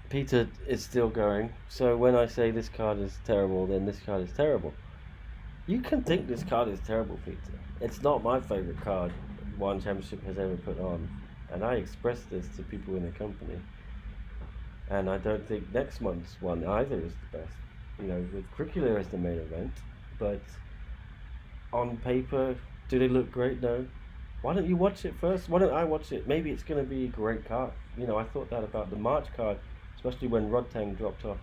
Peter is still going. So when I say this card is terrible, then this card is terrible. You can think this card is terrible, Peter. It's not my favorite card One Championship has ever put on, and I expressed this to people in the company. And I don't think next month's one either is the best. You know, with Curricula as the main event, but on paper, do they look great? No. Why don't you watch it first? Why don't I watch it? Maybe it's going to be a great card. You know, I thought that about the March card, especially when Rodtang dropped off.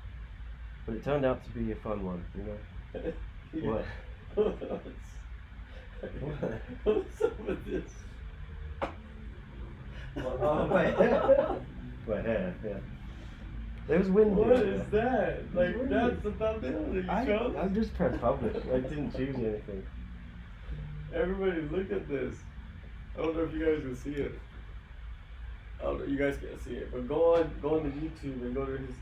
But it turned out to be a fun one, you know. What? What's up with this? Oh, my hair. My hair, yeah. It was windy. What is that? Like, that's the thumbnail that you chose? I just pressed publish. I didn't choose anything. Everybody, look at this. I don't know if you guys can see it. Oh, no, you guys can't see it. But go on to YouTube and go to his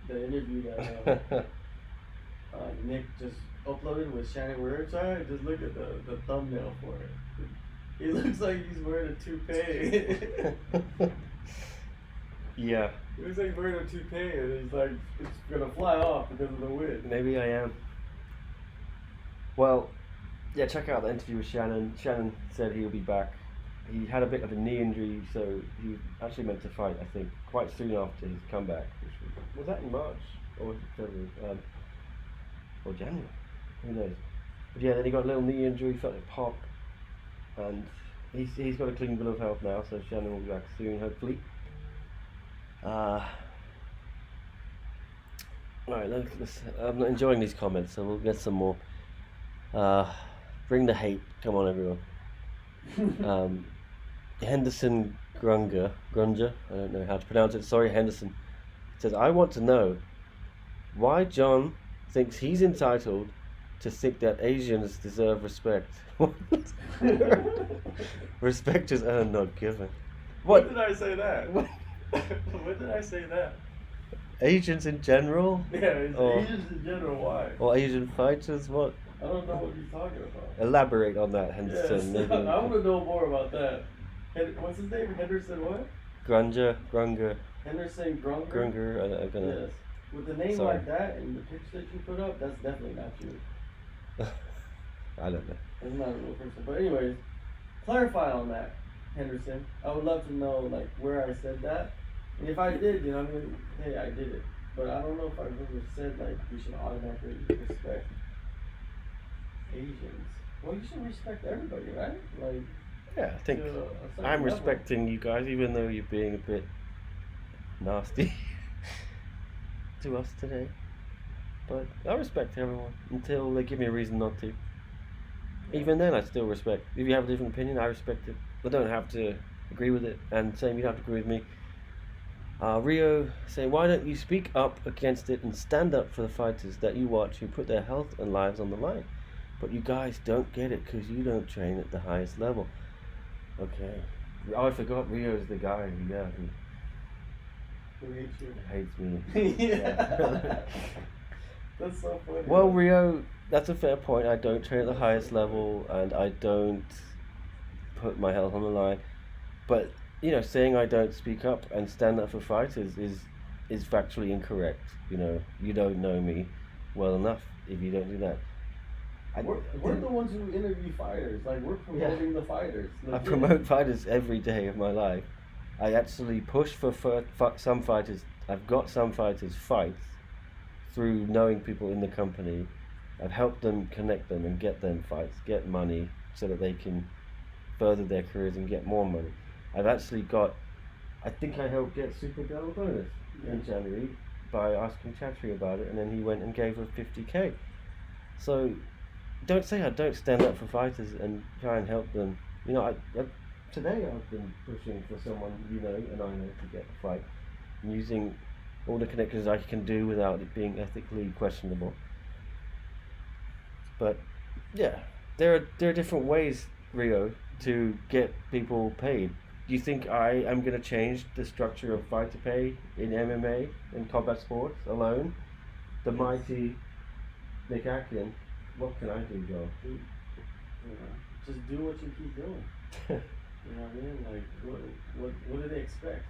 the interview that Nick just uploaded with Shannon Weirchai. Just look at the thumbnail for it. He looks like he's wearing a toupee. Yeah. He looks like he's wearing a toupee and he's like, it's gonna fly off because of the wind. Maybe I am. Well, yeah, check out the interview with Shannon. Shannon said he'll be back. He had a bit of a knee injury, so he actually meant to fight, I think, quite soon after his comeback. Which was that in March? Or was it February? Or January? Who knows? But yeah, then he got a little knee injury, felt it pop. And he's got a clean bill of health now, so Shannon will be back soon, hopefully. Alright, I'm enjoying these comments, so we'll get some more. Bring the hate. Come on, everyone. Henderson Grunger, I don't know how to pronounce it. Sorry, Henderson. Says, I want to know why John thinks he's entitled to think that Asians deserve respect. Respect is earned, not given. What did I say that? When did I say that? Asians in general? Yeah, Asians in general, why? Or Asian fighters, what? I don't know what he's talking about. Elaborate on that, Henderson. Yes, I want to know more about that. What's his name? Henderson what? Grunger. Henderson Grunger? Grunger, I'm gonna... Yes. With a name like that and the picture that you put up, that's definitely not you. I don't know. That's not a real person. But anyways, clarify on that, Henderson. I would love to know like where I said that. And if I did, you know, I mean, hey, I did it. But I don't know if I've ever said like we should automatically respect Asians. Well, you should respect everybody, right? Like, yeah, I think I'm respecting you guys, even though you're being a bit nasty to us today. But I respect everyone until they give me a reason not to. Even then, I still respect. If you have a different opinion, I respect it. I don't have to agree with it, and same, you don't have to agree with me. Rio saying, why don't you speak up against it and stand up for the fighters that you watch who put their health and lives on the line? But you guys don't get it because you don't train at the highest level. Okay. Oh, I forgot Rio's the guy who hates you. Hates me. Yeah. That's so funny. Well, Rio, that's a fair point. I don't train at the highest level and I don't put my health on the line. But, you know, saying I don't speak up and stand up for fighters is factually incorrect. You know, you don't know me well enough if you don't do that. We're the ones who interview fighters. Like, we're promoting the fighters. I promote fighters every day of my life. I actually push for some fighters. I've got some fighters fights through knowing people in the company. I've helped them, connect them, and get them fights, get money, so that they can further their careers and get more money. I've actually got, I think I helped get Superbon bonus in January by asking Chatri about it, and then he went and gave her 50k. So don't say I don't stand up for fighters and try and help them. You know, today I've been pushing for someone you know and I know to get a fight, and using all the connections I can do without it being ethically questionable. But yeah, there are different ways, Rio, to get people paid. Do you think I am going to change the structure of fighter pay in MMA and combat sports alone? the mighty Nick Akin. What can I do, Joel? You know, just do what you keep doing. You know what I mean? Like, what do they expect?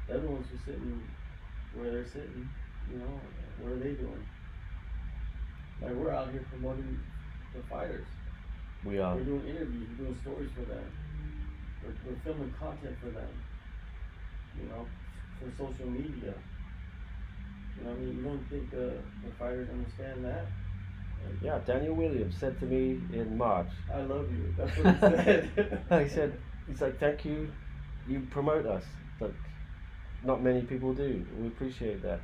The other ones who sitting where they're sitting, you know, what are they doing? Like, we're out here promoting the fighters. We are. We're doing interviews, we're doing stories for them. We're filming content for them. You know, for social media. You know what I mean? You don't think the fighters understand that? Like, yeah, Daniel Williams said to me in March. I love you. That's what he said. He's like, thank you. You promote us. Like, not many people do. We appreciate that.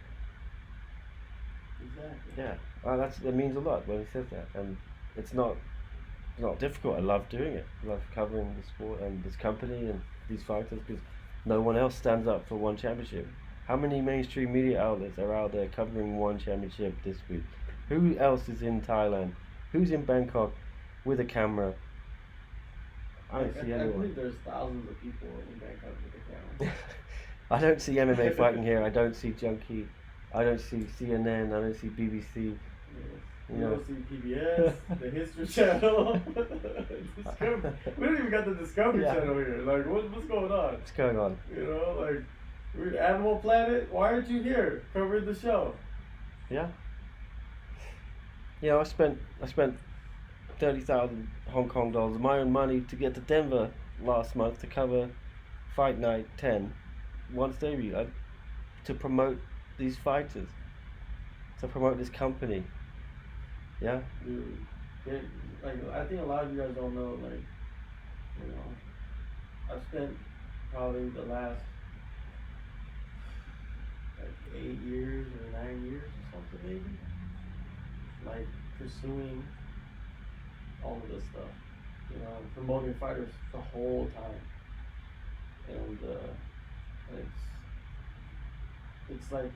Exactly. Yeah, that means a lot when he says that, and it's not difficult. I love doing it. I love covering the sport and this company and these fighters because no one else stands up for one championship. How many mainstream media outlets are out there covering one championship this week? Who else is in Thailand? Who's in Bangkok with a camera? I don't see anyone. I believe there's thousands of people in Bangkok with a camera. I don't see MMA fighting here. I don't see Junkie. I don't see CNN. I don't see BBC. Yes. You We know. don't see PBS, the History Channel. Discovery. We don't even got the Discovery Yeah. Channel here. Like, what's going on? What's going on? You know, like, we're Animal Planet. Why aren't you here covering the show? Yeah. You know, I spent 30,000 Hong Kong dollars of my own money to get to Denver last month to cover Fight Night 10, once debut, to promote these fighters, to promote this company. Yeah. Dude, like, I think a lot of you guys don't know, like, you know, I've spent probably the last, like, 8 years or 9 years or something maybe, like, pursuing all of this stuff, you know, promoting fighters the whole time, and it's like,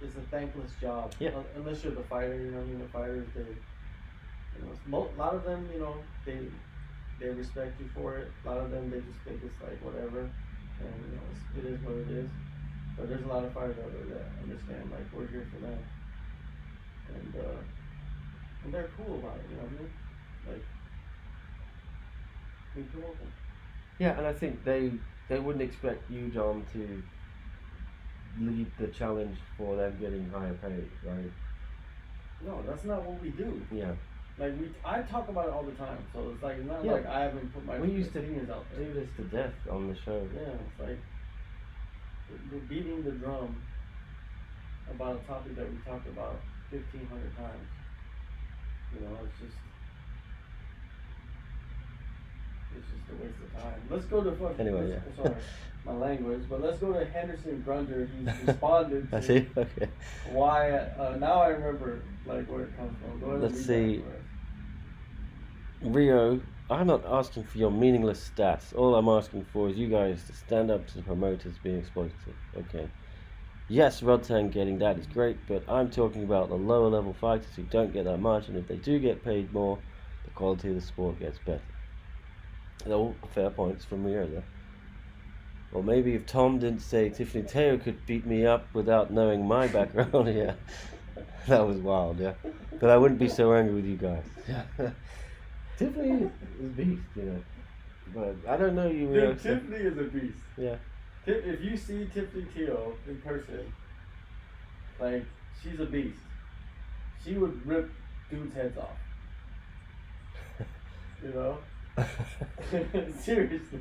it's a thankless job. Yeah. Unless you're the fighter, you know what I mean? The fighters, they, you know, a lot of them, you know, they respect you for it. A lot of them, they just think it's like whatever, and you know, it is what it is. But there's a lot of fighters out there that understand, like, we're here for them, and they're cool about it. You know what I mean? Like, we promote them. Yeah, and I think they wouldn't expect you, John, to lead the challenge for them getting higher pay, right? No, that's not what we do. Yeah. Like, I talk about it all the time, so it's like, not Yeah. like I haven't put my We used to opinions out there. do this to death on the show. Yeah, it's like, we're beating the drum about a topic that we talked about 1,500 times. You know, it's just a waste of time. Let's go to fucking, Anyway, yeah. sorry, my language, but let's go to Henderson Grunger. He's responded I to see. Okay. why, now I remember, like, where it comes from. Go ahead Let's and read see. that for us. Rio, I'm not asking for your meaningless stats. All I'm asking for is you guys to stand up to the promoters being exploitative. Okay. Yes, Rodtang getting that is great, but I'm talking about the lower level fighters who don't get that much, and if they do get paid more, the quality of the sport gets better. They're all fair points from Rio there. Or maybe if Tom didn't say Tiffany Teo could beat me up without knowing my background, yeah. That was wild, yeah. But I wouldn't be so angry with you guys. Yeah. Tiffany is a beast, you know. But I don't know you, Rio. Dude, Tiffany is a beast. Yeah. If you see Tiffany Teo in person, like, she's a beast. She would rip dudes' heads off. You know? Seriously.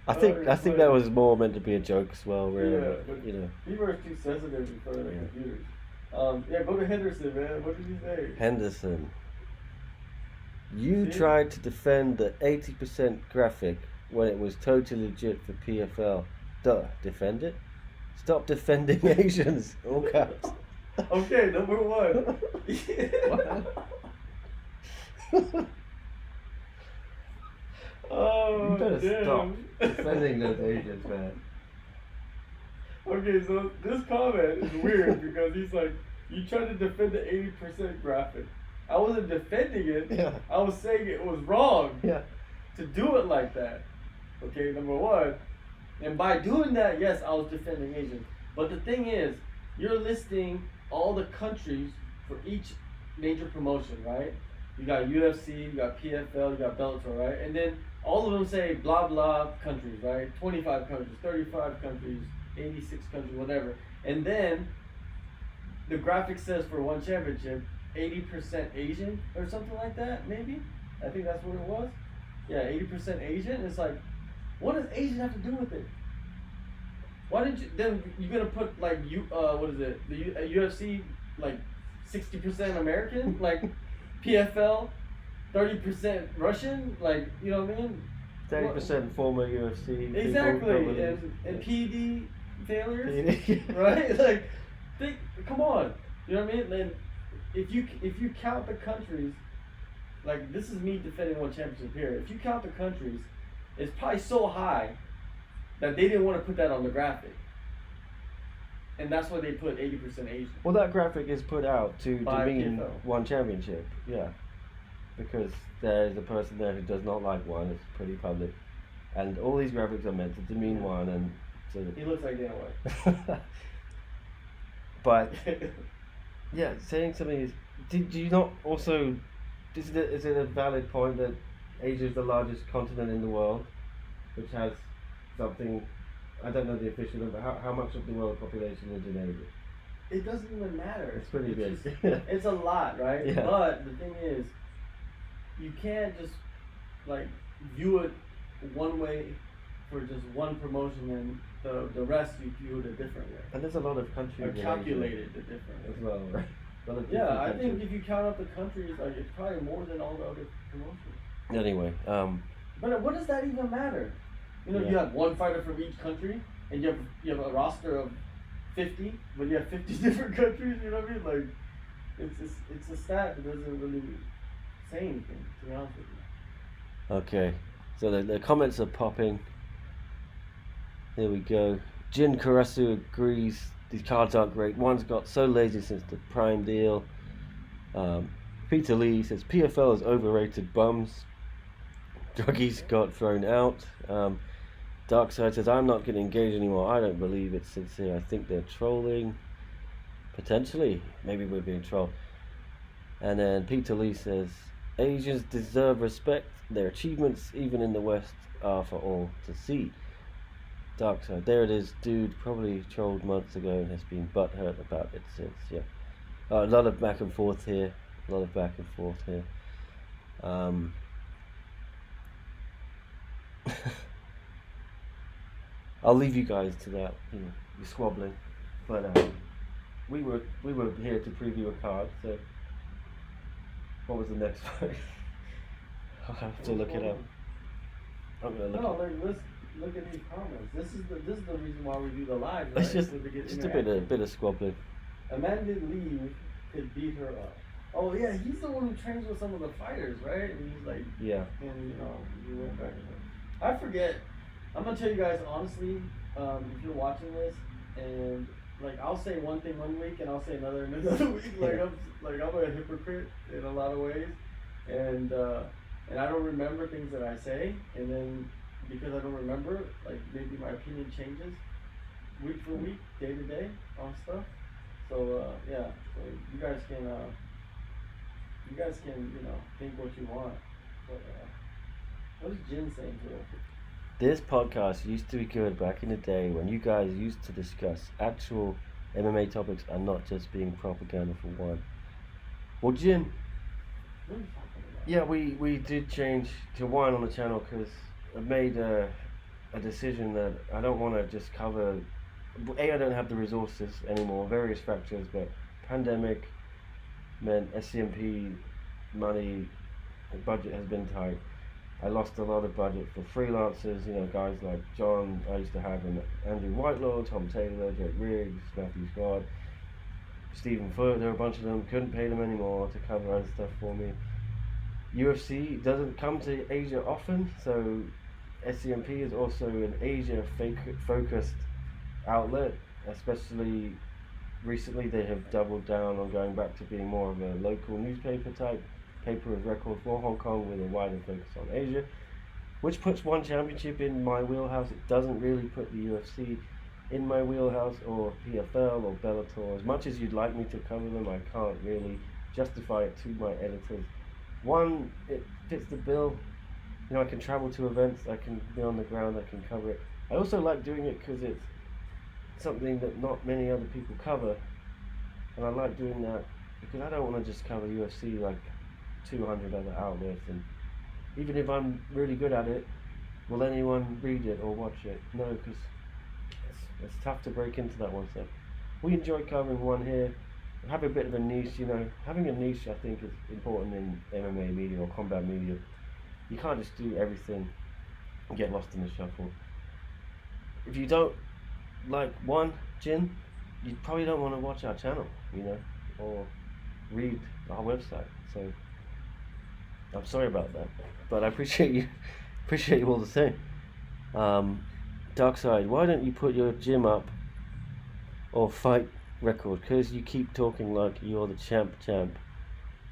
I think that was more meant to be a joke as well, really. Yeah, but, you know. People are too sensitive in front of their Yeah. computers. Yeah, go to Henderson, man. What did you say? Henderson. You See? tried to defend the 80% graphic when it was totally legit for PFL. Duh, defend it? Stop defending Asians. All caps. Okay, number one. Oh, You better damn. stop defending those Asians, man. Okay, so this comment is weird because he's like, you tried to defend the 80% graphic. I wasn't defending it. Yeah. I was saying it was wrong Yeah. to do it like that. Okay, number one. And by doing that, yes, I was defending Asians. But the thing is, you're listing all the countries for each major promotion, right? You got UFC, you got PFL, you got Bellator, right? And then all of them say blah blah countries, right? 25 countries, 35 countries, 86 countries, whatever. And then the graphic says for one championship, 80% Asian or something like that, maybe? I think that's what it was. Yeah, 80% Asian. It's like, what does Asian have to do with it? Why did you, then you're gonna put like, what is it, the UFC, like 60% American? Like PFL, 30% Russian? Like, you know what I mean? 30% former UFC. Exactly, and PD failures, right? Like, come on, you know what I mean? Then if you count the countries, like this is me defending one championship here. If you count the countries, it's probably so high that they didn't want to put that on the graphic, and that's why they put 80% Asian. Well, that graphic is put out to demean PFL. one championship, yeah, because there's a person there who does not like one. It's pretty public, and all these graphics are meant to demean one, and so he looks like Dana White. But yeah, saying something is. Did you not also? Is it a valid point that Asia is the largest continent in the world, which has something? I don't know the official number. How much of the world population is in Asia? It doesn't even matter. It's pretty big. It's a lot, right? Yeah. But the thing is, you can't just like view it one way for just one promotion and the rest you view it a different way. And there's a lot of countries. Or calculated a different way. As well, right? Yeah, I think if you count up the countries, like it's probably more than all the other promotions. Anyway, But what does that even matter? You know, you have one fighter from each country, and you have a roster of 50, but you have 50 different countries. You know what I mean? Like, it's a stat that doesn't really say anything. To be honest with you. okay, so the comments are popping. Here we go. Jin Karasu agrees. These cards aren't great. One's got so lazy since the Prime deal. Peter Lee says PFL is overrated bums. Druggies got thrown out. Darkside says I'm not getting engaged anymore. I don't believe it's sincere. I think they're trolling. Potentially. Maybe we're being trolled. And then Peter Lee says Asians deserve respect. Their achievements, even in the West, are for all to see. Darkside, there it is, dude. Probably trolled months ago and has been butthurt about it since. Yeah, a lot of back and forth here. I'll leave you guys to that. You know, you're squabbling, but we were here to preview a card. So, what was the next fight? I'll have to look it up. I'm gonna look. Look at these comments. This is the reason why we do the live. It's right? just a bit of squabbling. Amanda Lee could beat her up. Oh yeah, he's the one who trains with some of the fighters, right? And he's like, yeah. And you went back. I forget. I'm gonna tell you guys honestly. If you're watching this, and like I'll say one thing one week and I'll say another week. Like I'm a hypocrite in a lot of ways, and I don't remember things that I say, and then. Because I don't remember, like maybe my opinion changes week for week, day to day on stuff. So yeah, so you guys can think what you want. But what is Jin saying to us? This podcast used to be good back in the day when you guys used to discuss actual MMA topics and not just being propaganda for one. Well, Jin. What are you talking about? Yeah, we did change to one on the channel because I made a decision that I don't want to just cover. I don't have the resources anymore, various factors, but pandemic meant SCMP money, budget has been tight. I lost a lot of budget for freelancers, guys like John, I used to have him, Andrew Whitelaw, Tom Taylor, Jake Riggs, Matthew Scott, Stephen Foote, there were a bunch of them, couldn't pay them anymore to cover other stuff for me. UFC doesn't come to Asia often, so SCMP is also an Asia focused outlet, especially recently they have doubled down on going back to being more of a local newspaper type paper of record for Hong Kong with a wider focus on Asia, which puts one championship in my wheelhouse. It doesn't really put the UFC in my wheelhouse, or PFL or Bellator. As much as you'd like me to cover them, I can't really justify it to my editors. One, it fits the bill. You know, I can travel to events, I can be on the ground, I can cover it. I also like doing it because it's something that not many other people cover, and I like doing that because I don't want to just cover UFC like 200 other outlets, and even if I'm really good at it, will anyone read it or watch it? No, because it's tough to break into that one. So we enjoy covering one here, have a bit of a niche. You know, having a niche I think is important in MMA media or combat media. You can't just do everything and get lost in the shuffle. If you don't like one gym, you probably don't want to watch our channel, you know, or read our website. So I'm sorry about that, but I appreciate you all the same. Darkside, why don't you put your gym up or fight record? Because you keep talking like you're the champ.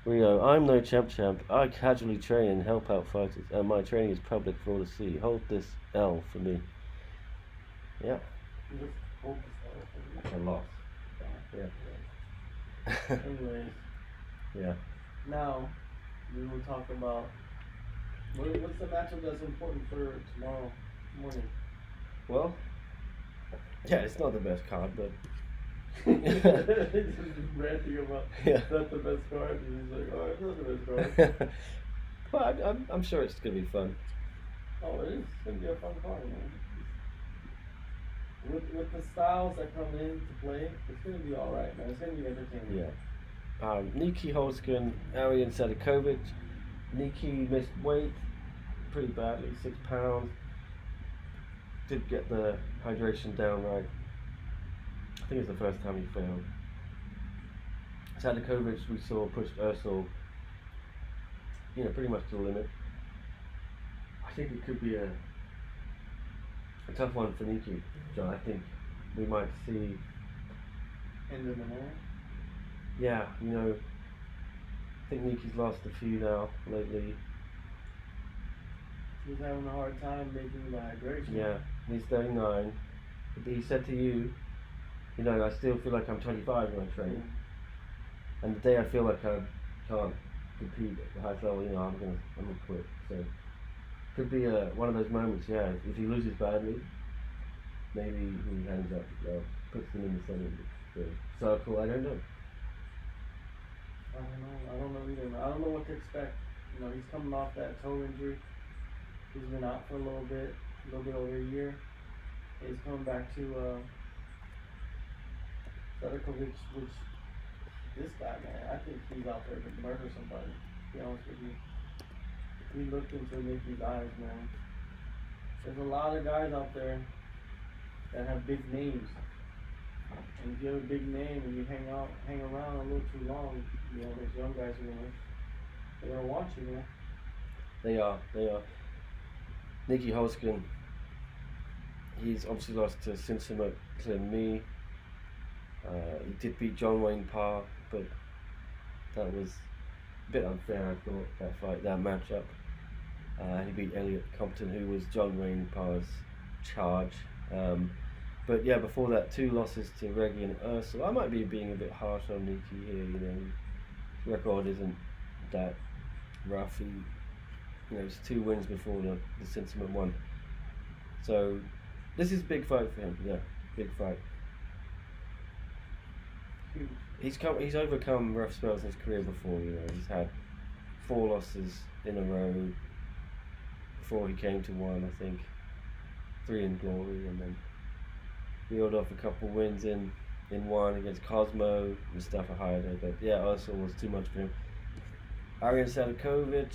Rio, I'm no champ. I casually train and help out fighters, and my training is public for all to see. Hold this L for me. Yeah. A loss. Yeah. Anyways. Yeah. Now, we will talk about what's the matchup that's important for tomorrow morning. Well, yeah, it's not the best card, but. He's just ranting about that's the best card, and he's like, oh, it's not the best card. Well, I'm sure it's gonna be fun. Oh, it is. It's gonna be a fun card, man. With the styles that come into play, it's gonna be all right, man. It's gonna be entertaining. Yeah. Nikki, Holzken, Arian, Sadikovic. Nikki missed weight pretty badly, 6 pounds. Did get the hydration down right. I think it's the first time he failed. Sadikovic, we saw, pushed Ursel, you know, pretty much to the limit. I think it could be a tough one for Nikki, John. I think we might see. End of the night? Yeah, you know, I think Nikki's lost a few now lately. He's having a hard time making the hydration. Yeah, he's 39. He said to you, you know, I still feel like I'm 25 when I train. And the day I feel like I can't compete at the highest level, you know, I'm gonna quit. So could be one of those moments. Yeah, if he loses badly, maybe he hangs up, puts them in the center of the circle. I don't know. I don't know either. I don't know what to expect. You know, he's coming off that toe injury. He's been out for a little bit over a year. He's coming back to Sadikovic, which this guy, man, I think he's out there to murder somebody, to be honest with you. He looked into Nikki's eyes, man. There's a lot of guys out there that have big names. And if you have a big name and you hang around a little too long, you know, those young guys they're gonna watch you, man. They are. Nikki Holzken, he's obviously lost to Sinsima Me. He did beat John Wayne Parr, but that was a bit unfair, I thought, that matchup. He beat Elliot Compton, who was John Wayne Parr's charge. But yeah, before that, 2 losses to Regian and Ursel. I might be being a bit harsh on Nikki here, you know. His record isn't that rough. You know, it's 2 wins before the Sinsima one. So this is a big fight for him. Yeah, big fight. He's overcome rough spells in his career before. You know, he's had 4 losses in a row before he came to one. I think 3 in Glory, and then reeled off a couple wins in one against Cosmo, Mustafa Hayder. But yeah, Ursel was too much for him. Arian Sadikovic,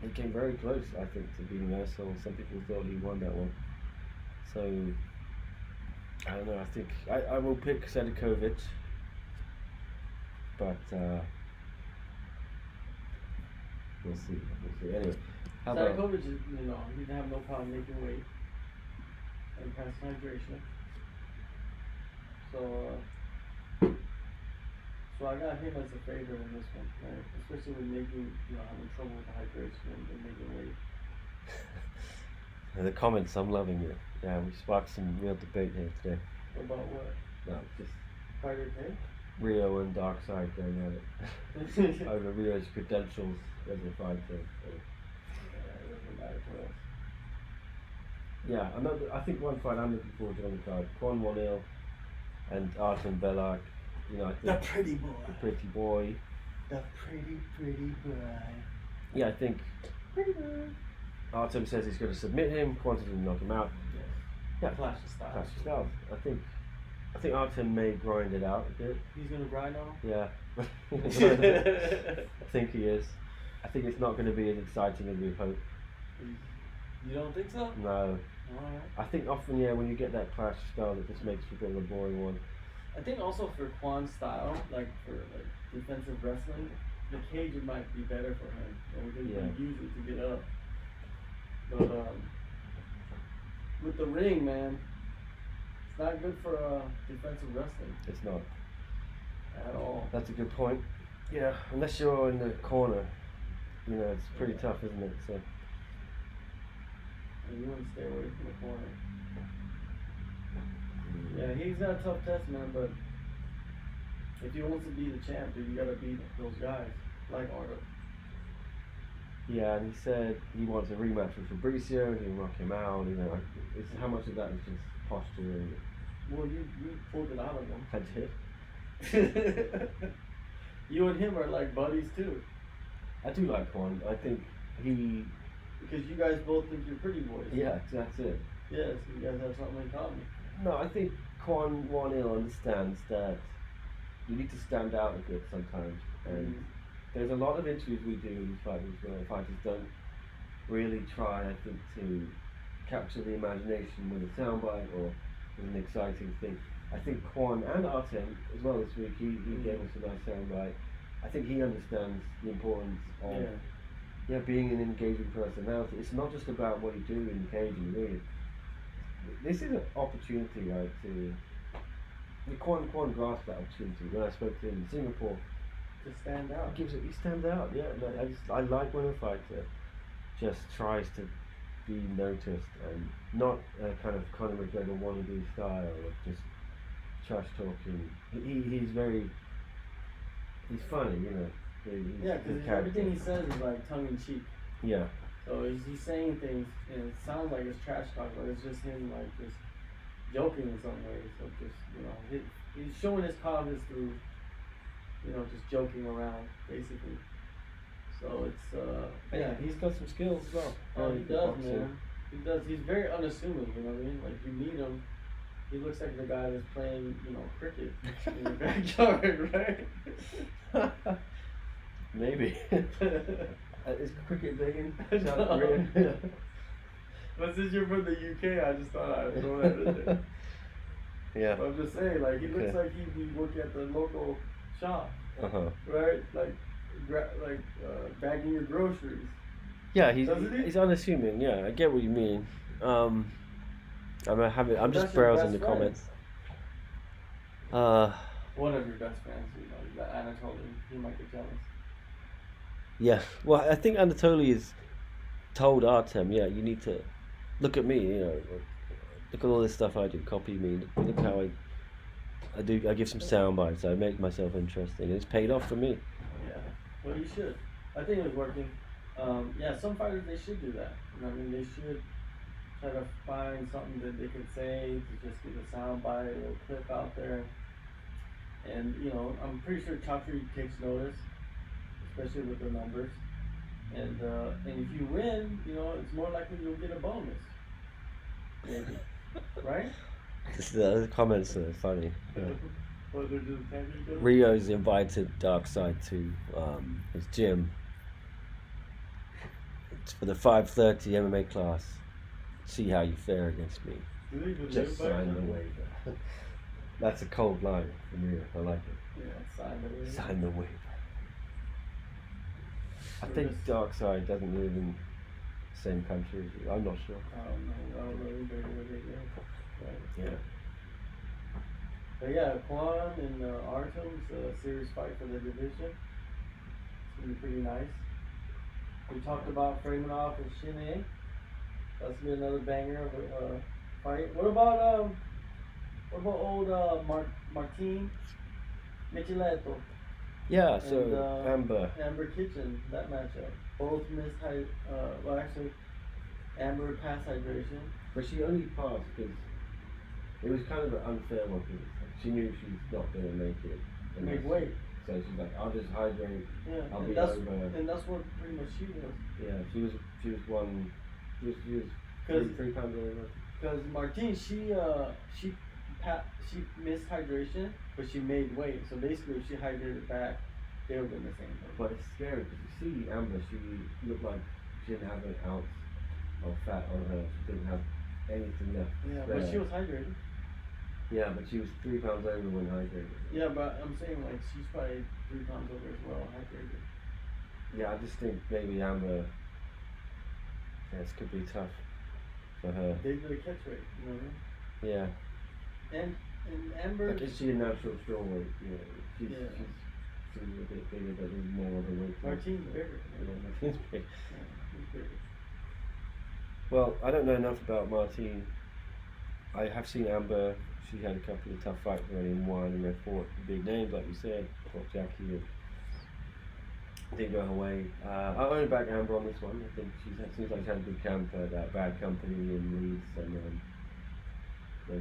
he came very close, I think, to beating Ursel. Some people thought he won that one. So I don't know. I think I will pick Sadikovic, but we'll see. Anyway, Sadikovic, you know, he didn't have no problem making weight and passing hydration. So I got him as a favorite in this one, right? Especially with having trouble with the hydration and making weight. And the comments, I'm loving it. Yeah, we sparked some real debate here today. About what? No, just Fighter K? Rio and Darkside going at it. Over Rio's credentials as a fighter. So. It doesn't matter to us. Yeah, I think one fight I'm looking forward to on the card, Kwon Won Il and Artem Belak. You know, I think the pretty boy. The pretty boy. The pretty boy. Yeah, I think Artem says he's going to submit him. Kwon's going to knock him out. Yes. Yeah, Clash of styles. Clash of styles. I think Artem may grind it out a bit. He's going to grind on? Yeah. I think he is. I think it's not going to be as exciting as we hope. You don't think so? No. Alright. I think often, when you get that clash style, it just makes for a bit of a boring one. I think also for Kwon's style, like for defensive wrestling, the cage might be better for him. And we can use it to get up. But with the ring, man, it's not good for defensive wrestling. It's not. At all. That's a good point. Yeah, unless you're in the corner, it's pretty tough, isn't it? So. And you want to stay away from the corner. Yeah, he's got a tough test, man, but if he wants to be the champ, dude, you gotta beat those guys, like Artem. Yeah, and he said he wants a rematch with Fabricio, and he'll knock him out, how much of that is just posture? Well, you pulled it out of him. I did. You and him are like buddies, too. I do like Kwon. I think he... Because you guys both think you're pretty boys. Yeah, that's it. Yes, you guys have something in common. No, I think Kwon Won Il understands that you need to stand out a bit sometimes. And there's a lot of interviews we do with fighters where fighters don't really try, I think, to capture the imagination with a soundbite or with an exciting thing. I think Kwon and Artem, as well this week, he gave us a nice soundbite. I think he understands the importance of being an engaging personality. It's not just about what you do in caging, really. This is an opportunity, right, to... Kwon grasped that opportunity when I spoke to him in Singapore. To stand out. He stands out, yeah. I like when a fighter just tries to be noticed and not a kind of Conor McGregor wannabe style of just trash talking. He's funny, because everything he says is like tongue in cheek. Yeah. So he's saying things, and it sounds like it's trash talk, but it's just him like just joking in some ways. So just he's showing his confidence through, just joking around basically. So it's he's got some skills as well. Oh, he does, man. He does. He's very unassuming. You know what I mean? Like you meet him, he looks like the guy that's playing, cricket in the backyard, right? Maybe. Is cricket big in South No. Korea? But since you're from the UK, I just thought I'd throw that in there. Yeah. But I'm just saying, like, he looks like he'd be working at the local shop, right? Like, bagging your groceries. Yeah, he's unassuming. Yeah, I get what you mean. I'm just browsing the comments. One of your best friends, Anatoly, he might get jealous. Yeah, well, I think Anatoly has told Artem, you need to look at me, look at all this stuff I do, copy me, look how I give some sound bites, I make myself interesting, and it's paid off for me. Yeah, well, you should. I think it was working. Some fighters, they should do that. They should try to find something that they can say to just get a sound bite or a clip out there. And, I'm pretty sure Chopper takes notice, especially with the numbers. And if you win, it's more likely you'll get a bonus. Maybe. Right? The comments are funny. Yeah. What, they're just attacking each other? Rio's invited Darkside to his gym. It's for the 5:30 MMA class. See how you fare against me. Do they even Just live by sign the each other? waiver. That's a cold line from Rio. I like it. Yeah, sign the waiver. Sign the waiver. I Sure think is. Darkside doesn't live in the same country as you. I'm not sure. I don't know either where they live. Right. Yeah. But yeah, Kwon and Artem's a serious fight for the division. It's gonna be pretty nice. We talked about framing off and Shin A. That's gonna be another banger of a fight. What about old Martin Micheletto? Yeah, so and, Amber Kitchen, that matchup. Both missed well actually, Amber passed hydration. But she only passed because it was kind of an unfair one because she knew she's not going to make it. Make weight. So she's like, I'll just hydrate. Yeah, I'll and be that's, over. And that's what pretty much she was. Yeah, she was 3 pounds over. Because Martine, she missed hydration, but she made weight. So basically, if she hydrated back, they would have been the same thing. But it's scary because you see Amber, she looked like she didn't have an ounce of fat on her. She didn't have anything left. Yeah, but she was hydrated. Yeah, but she was 3 pounds over when hydrated. Yeah, but I'm saying like she's probably 3 pounds over as well, hydrated. Yeah, I just think maybe Amber, this could be tough for her. They did a catch weight, you know what I mean? Yeah. And Amber. Like, is she a natural strawweight? You know, she's a bit bigger, but there's more of a weight. Martine's bigger. Yeah, Martine's big. Yeah, he's bigger. Well, I don't know enough about Martine. I have seen Amber. She had a couple of tough fights already and won, and they fought big names, like you said, fought Jackie, and didn't go her way. I only back Amber on this one. I think seems like she's had a good camp at that Bad Company in Leeds, and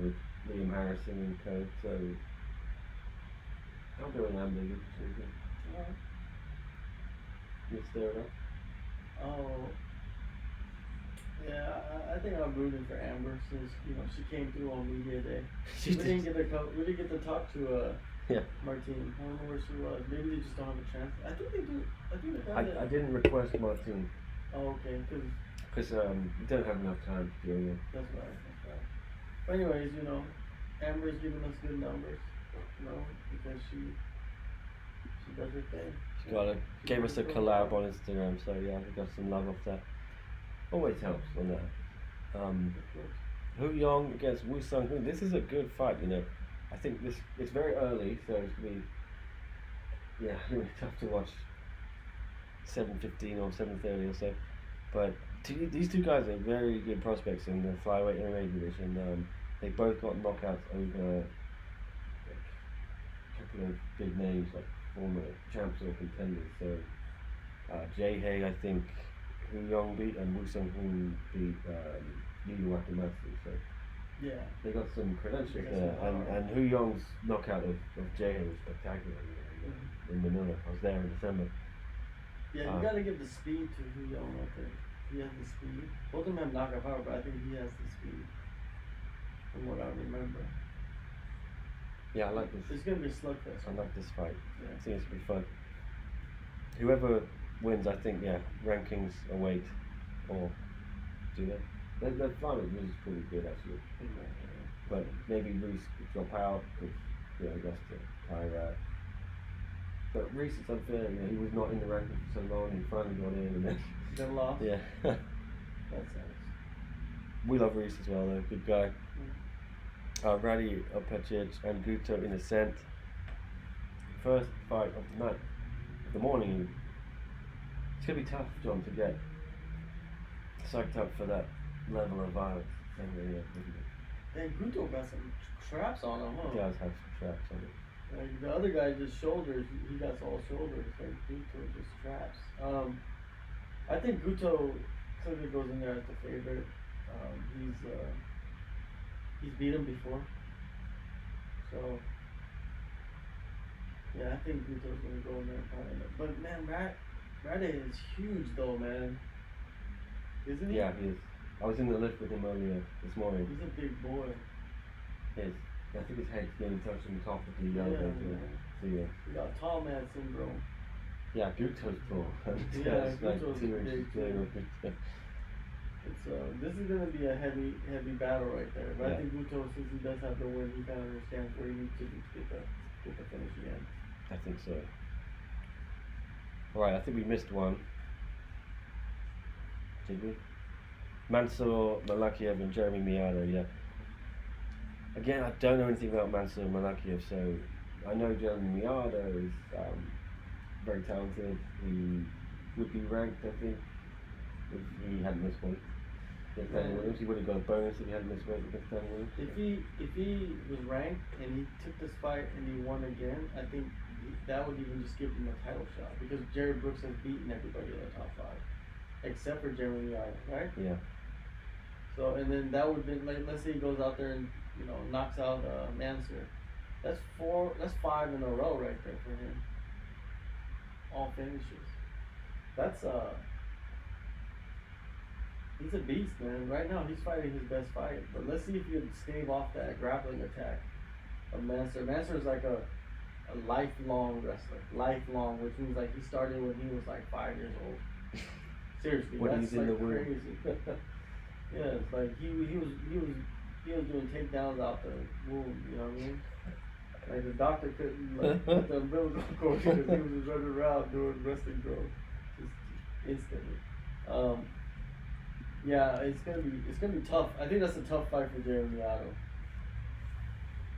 with Liam Harrison and co. So I'll go with Amber. Alright. You stir it up? Oh. Yeah, I think I'm rooting for Amber since she came through on media day. We didn't get to talk to Martine. I don't know where she was. Maybe they just don't have a chance. I think they do. I didn't request Martine. Oh, okay. Because we don't have enough time to do it. That's right. But anyways, Amber's giving us good numbers. Because she does her thing. She gave us a collab on Instagram, so yeah, we got some love off that. Always helps on that. Hu Yong against Woo Sung Hoon. This is a good fight, I think it's very early, so it's gonna be tough to watch 7:15 or 7:30 or so. But these two guys are very good prospects in the flyweight MMA division. They both got knockouts over a couple of big names like former champs or contenders. So Jay Hay, I think Hu Yong beat, and Woo Sung Hoon beat Yu Wakamatsu. So yeah, they got some credentials there, and Hu Yong's knockout of Jay Hay was spectacular in Manila. I was there in December. Yeah, you gotta give the speed to Hu Yong out there. He has the speed. Both of them have knockout power, but I think he has the speed. From what I remember. Yeah, I like this. It's gonna be a slugfest. I like this fight. Yeah. I think it's gonna be fun. Whoever wins, I think, rankings await, or do they? Their flyweight is pretty good actually. But maybe Reese could drop out because he lost to Kyrat. But Reese, it's unfair. He was not in the rankings for so long. He finally got in, and then lost. Yeah. That's nice. We love Reese as well, though. Good guy. Radi Opecic and Guto in Ascent. First fight of the night, of the morning. It's gonna be tough, John, to get psyched up for that level of violence. And Guto got some traps on him, huh? He does have some traps on it. Like the other guy just shoulders. He got all shoulders. Like Guto just traps. I think Guto clearly goes in there as the favorite. He's beat him before. So yeah, I think Guto's gonna go in there and find him. But man, Rade is huge though, man. Isn't he? Yeah, he is. I was in the lift with him earlier this morning. He's a big boy. I think his head's nearly touching the top of the elevator. So yeah. He got tall man syndrome. Yeah, Guto's tall. Yeah, like Guto's 2 inches big. This is gonna be a heavy battle right there. But I think Guto, since he does have the win, he kind of understands where he needs to be to get the finish again. I think so. Alright, I think we missed one. Did we? Mansour Malakiev and Jeremy Miado, yeah. Again, I don't know anything about Mansour Malakiev, so I know Jeremy Miado is very talented. He would be ranked, I think, if he hadn't missed weight. against Danny Williams. He would have got a bonus if he hadn't missed weight against Danny Williams. If he was ranked and he took this fight and he won again, I think that would even just give him a title shot because Jerry Brooks has beaten everybody in the top 5, except for Jeremy Allen, right? Yeah. So and then that would be like, let's say he goes out there and knocks out Mansur. That's 5 in a row right there for him. All finishes. That's he's a beast, man. Right now he's fighting his best fight. But let's see if he can stave off that grappling attack of Mansur. Mansur is like a lifelong wrestler. Lifelong, which means like he started when he was like 5 years old. Seriously, when that's he's in like the crazy. Yeah, it's like he was doing takedowns out the womb, you know what I mean? Like the doctor couldn't put the umbilical cord because he was just running around doing wrestling drills just instantly. Yeah, it's gonna be tough. I think that's a tough fight for Jeremy Otto.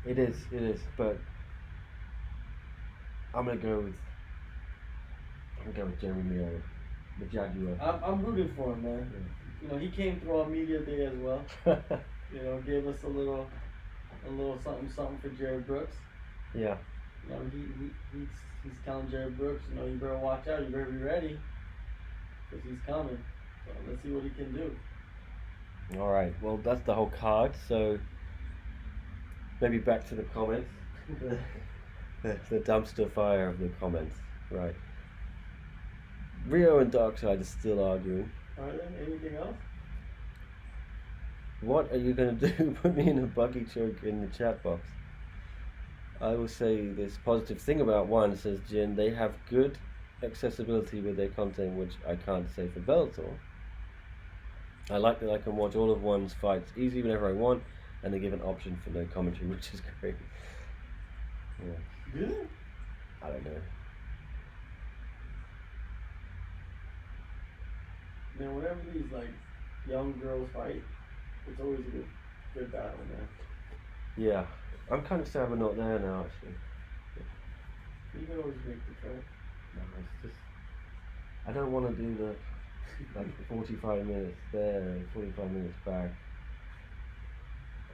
It is, but I'm gonna go with Jeremy Otto, the Jaguar. I'm rooting for him, man. Yeah. He came through on media day as well. Gave us a little something for Jared Brooks. Yeah. He's telling Jared Brooks, you better watch out, you better be ready, because he's coming. So let's see what he can do. All right. Well, that's the whole card. So maybe back to the comments. the dumpster fire of the comments. Right. Rio and Darkside are still arguing. All right, then. Anything else? What are you going to do? Put me in a buggy choke in the chat box. I will say this positive thing about one, says Jin, they have good accessibility with their content, which I can't say for Bellator. I like that I can watch all of one's fights easy whenever I want, and they give an option for no commentary, which is great. Yeah. Good? I don't know. Man, whenever these young girls fight, it's always a good battle, man. Yeah. I'm kind of sad we're not there now, actually. You can always make the trip. No, it's just... I don't want to do the 45 minutes there, 45 minutes back.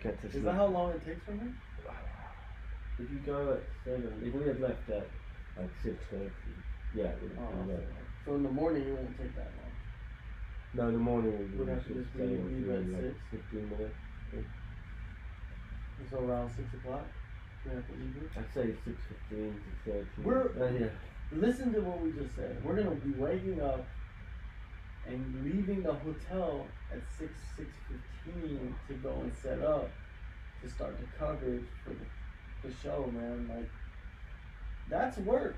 Get to sleep. Is that how long it takes from here? If you go at 7, if we had left at 6:30, yeah. So in the morning it won't take that long? No, in the morning we would have to just leave at 6? 15 minutes. So around 6 o'clock, we have to leave here? I'd say 6:15, 6:30. Listen to what we just said. We're going to be waking up and leaving the hotel at 6:15 to go and set up to start the coverage for the show, man. That's work.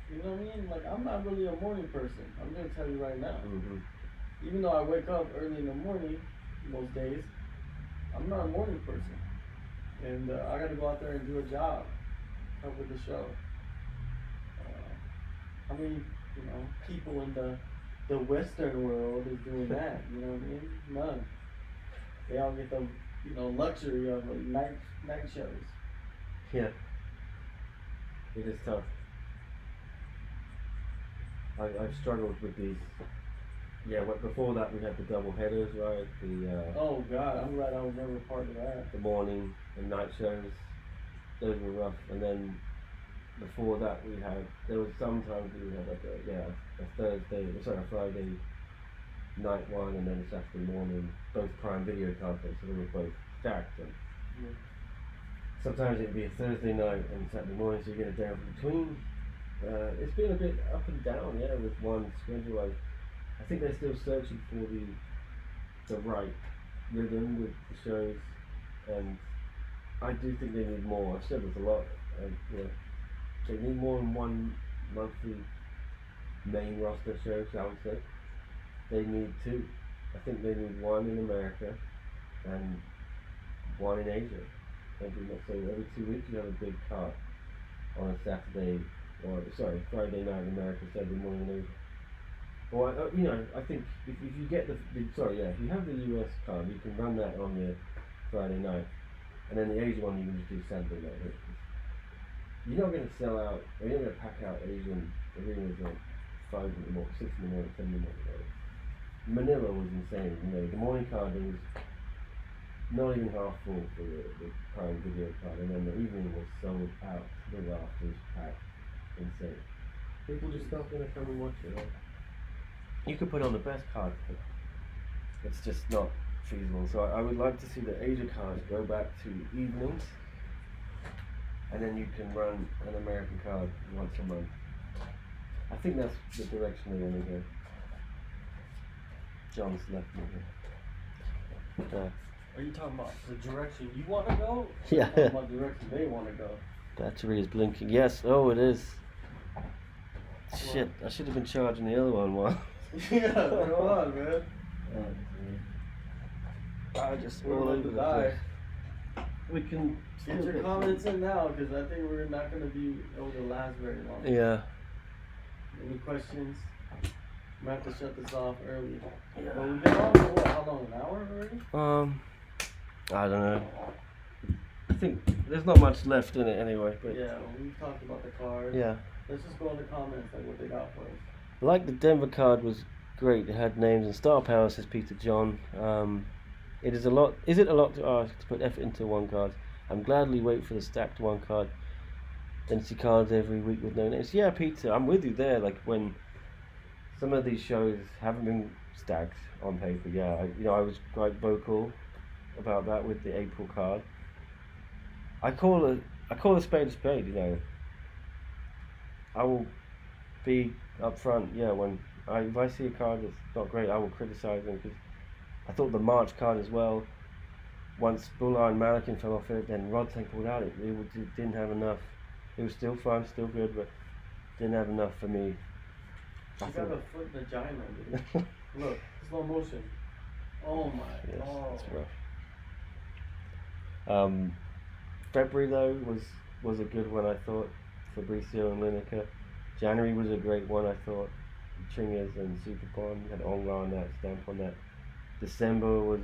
You know what I mean? I'm not really a morning person. I'm going to tell you right now. Mm-hmm. Even though I wake up early in the morning most days, I'm not a morning person. And I got to go out there and do a job, cover the show. How many, people in the Western world is doing that? You know what I mean? None. They all get the, luxury of night shows. Yeah. It is tough. I've struggled with these. Yeah, before that we had the double headers, right? Oh God, I'm glad I was never part of that. The morning and night shows, those were rough. And then before that there was sometimes we had a Friday night one and then a Saturday morning, both prime video content, so they were both stacked. And sometimes it'd be a Thursday night and Saturday morning, so you get a day off in between. It's been a bit up and down, with one schedule. I think they're still searching for the right rhythm with the shows, and I do think they need more. I've said this a lot. They need more than one monthly main roster show, shall we say. They need 2. I think they need 1 in America and 1 in Asia. So every 2 weeks you have a big card on a Friday night in America, Saturday morning in Asia. Well, I think if you get if you have the US card, you can run that on your Friday night, and then the Asia one you can just do Saturday night. You're not going to sell out, or you're not going to pack out Asian arenas at 5 in the morning, 6 in the morning, 7 in the morning. Manila was insane. You know, the morning card was not even half full for the Prime Video card, and then the evening was sold out. The rafters packed, insane. People just not gonna come and watch it. Right? You could put on the best card, but it's just not feasible. So I would like to see the Asia cards go back to evenings, and then you can run an American card once a month. I think that's the direction they want to go. John's left me here. Are you talking about the direction you want to go? Yeah. Talking about the direction they want to go. Battery is blinking. Yes. Oh, it is. Shit! I should have been charging the other one while. Yeah, come on, man. I just We're all about over to the die. place. We can Get your comments in now, because I think we're not going to be able to last very long. Yeah. Any questions? I'm going to have to shut this off early. Yeah. But we've been on for what, how long, an hour already? I don't know. I think there's not much left in it anyway. But Yeah, we've talked about the card. yeah. Let's just go in the comments, like what they got for us. Like the Denver card was great. It had names and star power, says Peter John. It is a lot. Is it a lot to ask to put effort into one card? I'm gladly wait for the stacked one card. Then see cards every week with no names. Yeah, Peter, I'm with you there. Like when some of these shows haven't been stacked on paper. Yeah, I was quite vocal about that with the April card. I call a spade a spade. You know, I will be upfront. Yeah, if I see a card that's not great, I will criticize them because I thought the March card as well. Once Bulla and Malakin fell off it, then Rodtang pulled out. It didn't have enough. It was still fun, still good, but didn't have enough for me. You got a foot vagina, dude. Look, slow motion. Oh my. Yes, oh. it's rough. February though was a good one, I thought. Fabricio and Langaker. January was a great one, I thought. Chingers and Superbon had Onga on that, stamp on that. December was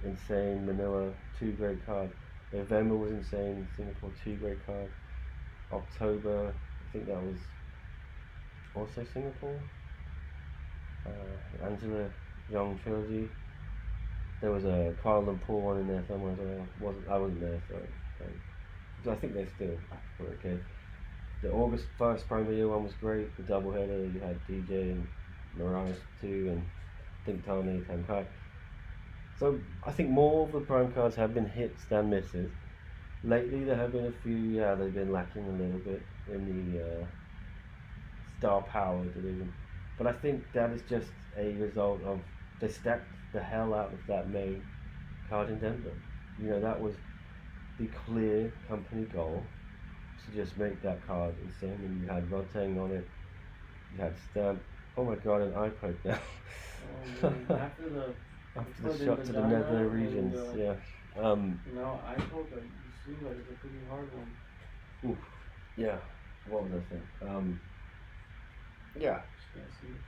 insane. Manila, 2 great cards. November was insane. Singapore, 2 great cards. October, I think that was also Singapore. Angela Young trilogy. There was a Kuala Lumpur one in there somewhere as well. I wasn't there, so I think they still were okay. The August 1st Prime Video one was great. The double header, you had DJ and Mirage 2 and I think Tane Tankai. So I think more of the Prime cards have been hits than misses. Lately there have been a few, they've been lacking a little bit in the star power division. But I think that is just a result of they stacked the hell out of that main card in Denver. You know, that was the clear company goal, to just make that card insane. And you had Rodtang on it, you had Stamp, oh my god, an eye poke now. After the shot to the nether regions, yeah. No, I told you see that it's a pretty hard one. Oof, yeah, what was I saying? Yeah,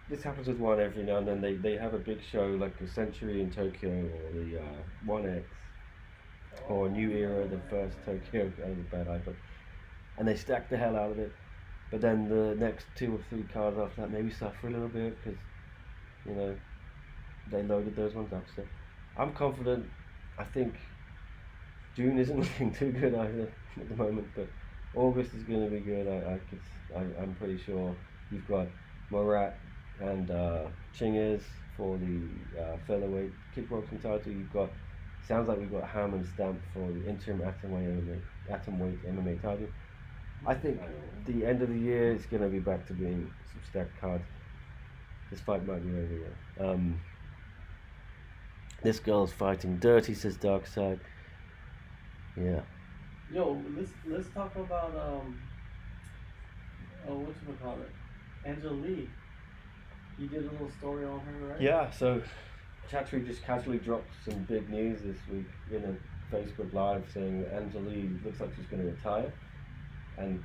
this happens with one every now and then. They have a big show like a Century in Tokyo or the 1X or New Era, the first Tokyo, that was a bad iPhone, and they stack the hell out of it. But then the next 2 or 3 cards after that maybe suffer a little bit because, you know, they loaded those ones up. So I'm confident. I think June isn't looking too good either at the moment, but August is going to be good. I'm pretty sure. You've got Morat and Chingers for the featherweight kickboxing title. You've got, sounds like we've got Ham and Stamp for the interim atomweight MMA title. I think the end of the year is going to be back to being some stacked cards. This fight might be over yet. This girl's fighting dirty, says Darkside. Yeah. Yo, let's talk about whatchamacallit? Angela Lee. You did a little story on her, right? Yeah, so Chatri just casually dropped some big news this week in a Facebook Live saying that Angela Lee looks like she's going to retire,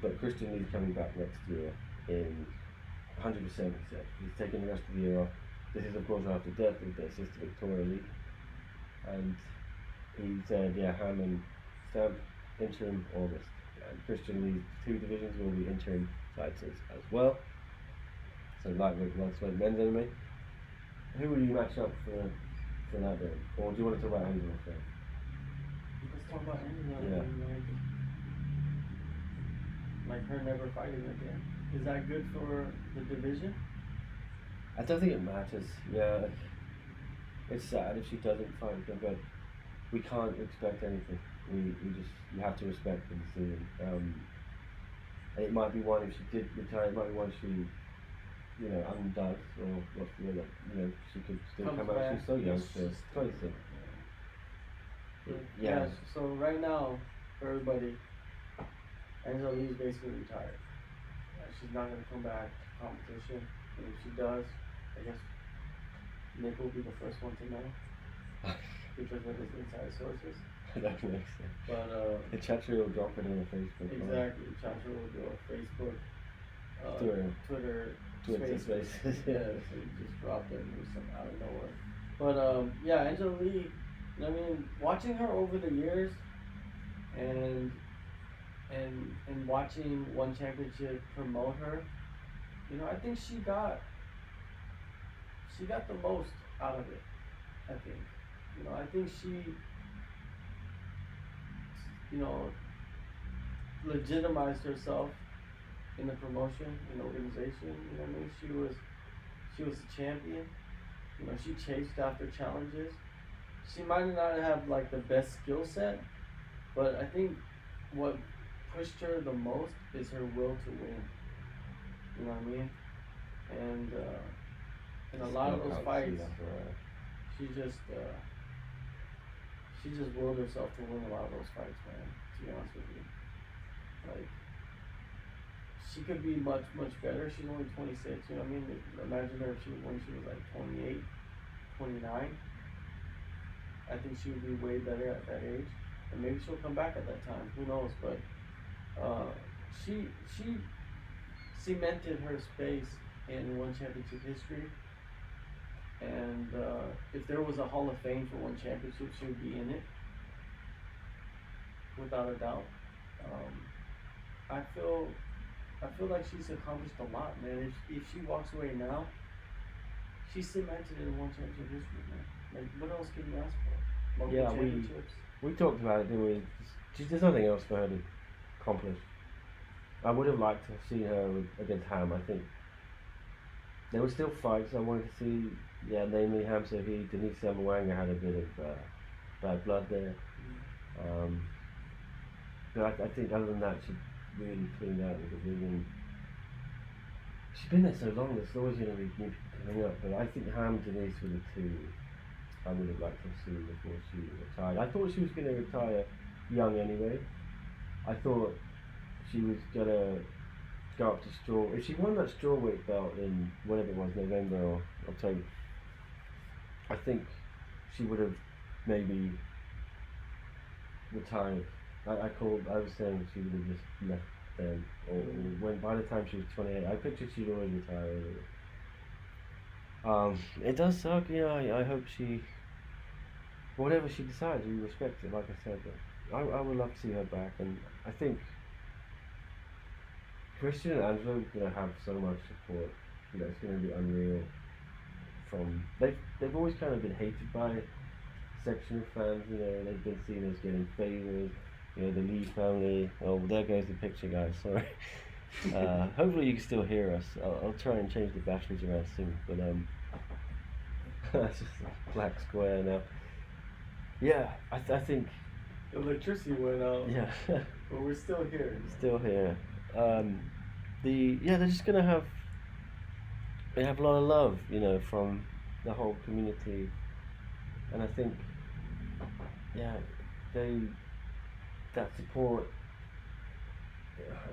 but Christian Lee's coming back next year in 100%. He said he's taking the rest of the year off. This is of course after death of their sister Victoria Lee, and he said, yeah, Ham and Stamp interim August, and Christian Lee's 2 divisions will be interim titles as well. So lightweight, welterweight, men's MMA. Who will you match up for that then? Or do you want to talk about Angela first? Let's talk about Angela. Yeah. Like her never fighting again. Is that good for the division? I don't think it matters. Yeah, it's sad if she doesn't fight again, but we can't expect anything. We just, you have to respect the decision. And it might be one if she did retire. It might be one she, you know, undoes, or what's the other. You know, she could still come out. She's so young still. 26. Yeah. So right now, for everybody, Angela Lee's basically retired. She's not going to come back to competition. And if she does, I guess Nick will be the first one to know because of his inside sources. That makes sense. But the Chattery will drop it on Facebook. Exactly. Chattery will do a Facebook, Twitter Spaces. Yeah, so you just drop that news out of nowhere. But yeah, Angela Lee. I mean, watching her over the years, and watching One Championship promote her, you know, I think she got the most out of it. I think, you know, I think she, you know, legitimized herself in the promotion, in the organization. You know what I mean? She was a champion. You know, she chased after challenges. She might not have like the best skill set, but I think what pushed her the most is her will to win. You know what I mean? And in a lot of those fights, she just willed herself to win a lot of those fights, man. To be honest with you, like she could be much better. She's only 26. You know what I mean? Imagine her when she was like 28, 29. I think she would be way better at that age, and maybe she'll come back at that time. Who knows? But she cemented her space in One Championship history, and if there was a Hall of Fame for One Championship, she would be in it, without a doubt. I feel like she's accomplished a lot, man. If she walks away now, she's cemented in One Championship history, man. Like, what else can you ask for? Yeah, we talked about it, didn't we? There's nothing else for her to accomplish. I would have liked to have seen her against Ham. I think there were still fights I wanted to see. Yeah, namely Ham Sohi, Denise Mwanga had a bit of bad blood there. But I think other than that, she really cleaned out the division. She's been there so long, there's always going to be new people coming up. But I think Ham, Denise were the two I would have liked to have seen before she retired. I thought she was going to retire young anyway. I thought she was going to go up to straw. If she won that strawweight belt in whatever it was, November or October, I think she would have maybe retired. I was saying she would have just left then, or when by the time she was 28, I pictured she'd already retired. It does suck, you know. I hope she, whatever she decides, we respect it. Like I said, I would love to see her back, and I think Christian and Angela are gonna have so much support. You know, it's gonna be unreal. They've always kind of been hated by a section of fans. You know, they've been seen as getting favors. You know, the Lee family. Oh, there goes the picture, guys. Sorry. Hopefully you can still hear us. I'll try and change the batteries around soon. But that's just a black square now. Yeah, I think electricity went out. Yeah. But we're still here. Still here. They're just gonna have. They have a lot of love, you know, from the whole community, and I think, yeah, that support.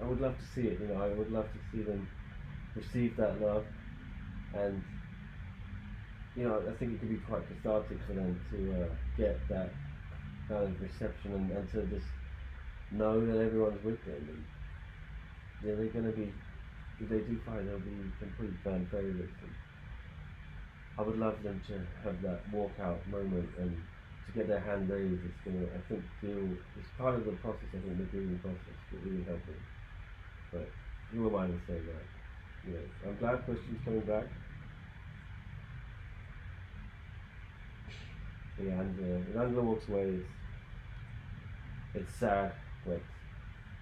I would love to see it, you know. I would love to see them receive that love, and you know, I think it could be quite cathartic for them to get that kind of reception and to just know that everyone's with them. And yeah, they're going to be, if they do fight, they'll be complete fan favourites. I would love them to have that walkout moment and to get their hand raised. It's going to, I think, it's part of the process. I think the grieving process will really help them. But who am I to say that? You know, I'm glad Christian's coming back. So yeah, when Angela walks away, it's sad, but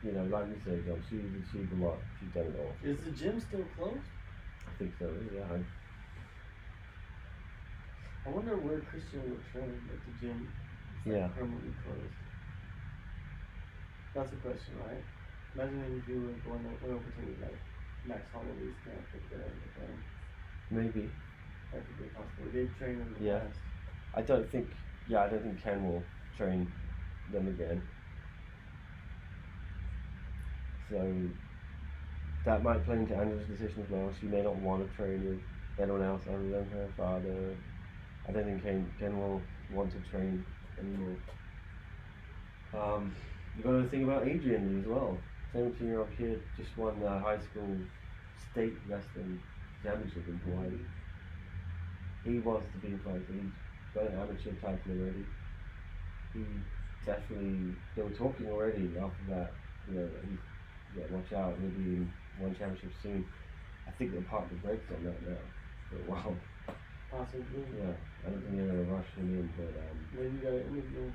you know, like you said, John, she's achieved a lot. She's done it all. Is the gym still closed? I think so. Yeah. I wonder where Christian would train if the gym is permanently closed. That's a question, right? Imagine if you were going over to like Max Holloway's camp up there with them. Maybe. That could be possible. They've trained in the past. I don't think Ken will train them again. So that might play into Angela's decision as well. She may not want to train with anyone else other than her father. I don't think Ken will want to train anymore. You've got to think about Adrian as well. 17-year-old kid just won the high school state wrestling championship in Hawaii. He wants to be a fighter. He's got an amateur title already. He definitely, they were talking already after that, you know, watch out, he'll be in one championship soon. I think they'll park the brakes on that now for a while. Possibly. Yeah, I don't think they're going to rush him in, but maybe you got to interview.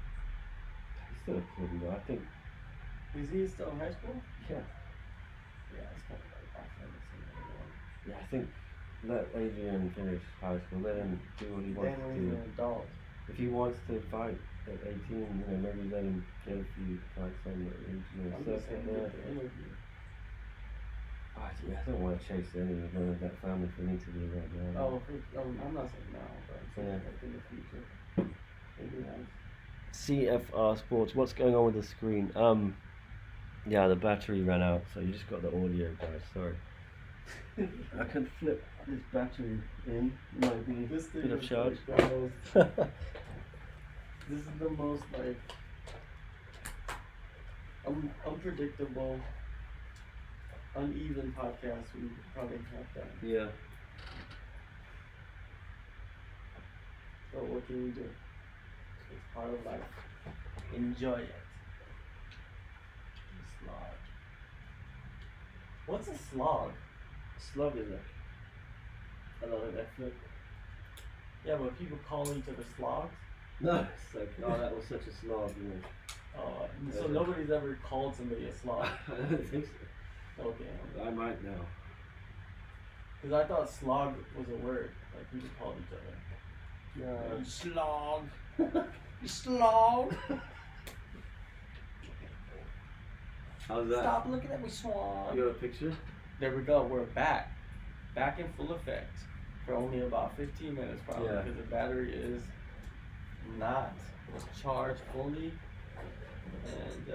He's still a kid, you know, I think. Is he still in high school? Yeah. Yeah, it's kind of like academics and everyone. Yeah, I think let Adrian finish high school, let him do what he wants to do. He's an adult. If he wants to fight at 18, you know, maybe let him get a few fights on the regional circuit there. I don't want to chase any of that family for an interview right now. Oh, I'm not saying now, but I'm saying like in the future. Maybe nice. CFR Sports, what's going on with the screen? Yeah, the battery ran out, so you just got the audio, guys. Sorry. I can flip this battery in. It might be a bit of charge. This is the most like unpredictable, uneven podcast we probably have done. Yeah. So what can we do? It's part of life. Enjoy it. Slog. What's a slog? Slug is another effort. Yeah, but people call each other slogs? No, it's like, oh, that was such a slog, you know. Oh, so nobody's ever called somebody a slog? I don't think so. Okay. I might now. Because I thought slog was a word, like people called each other. No. You slog. You slog. How's that? Stop looking at me, slog. You got a picture? There we go, we're back. Back in full effect. For only about 15 minutes probably, because the battery is not charged fully. And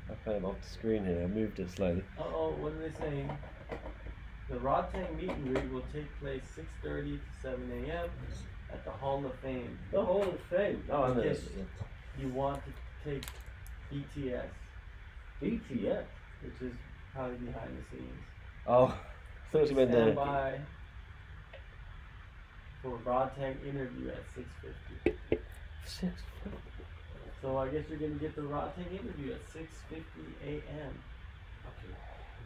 I came off the screen here, I moved it slightly. what are they saying? The Rotang meet and greet will take place 6:30 to 7 a.m. at the Hall of Fame. The Hall of Fame? Oh, I know. You want to take BTS. BTS? Which is probably behind the scenes. Oh, I thought you meant the... Stand by for Rotang interview at 6:50. 6:50? So I guess you're going to get the Rotang interview at 6:50 a.m. Okay.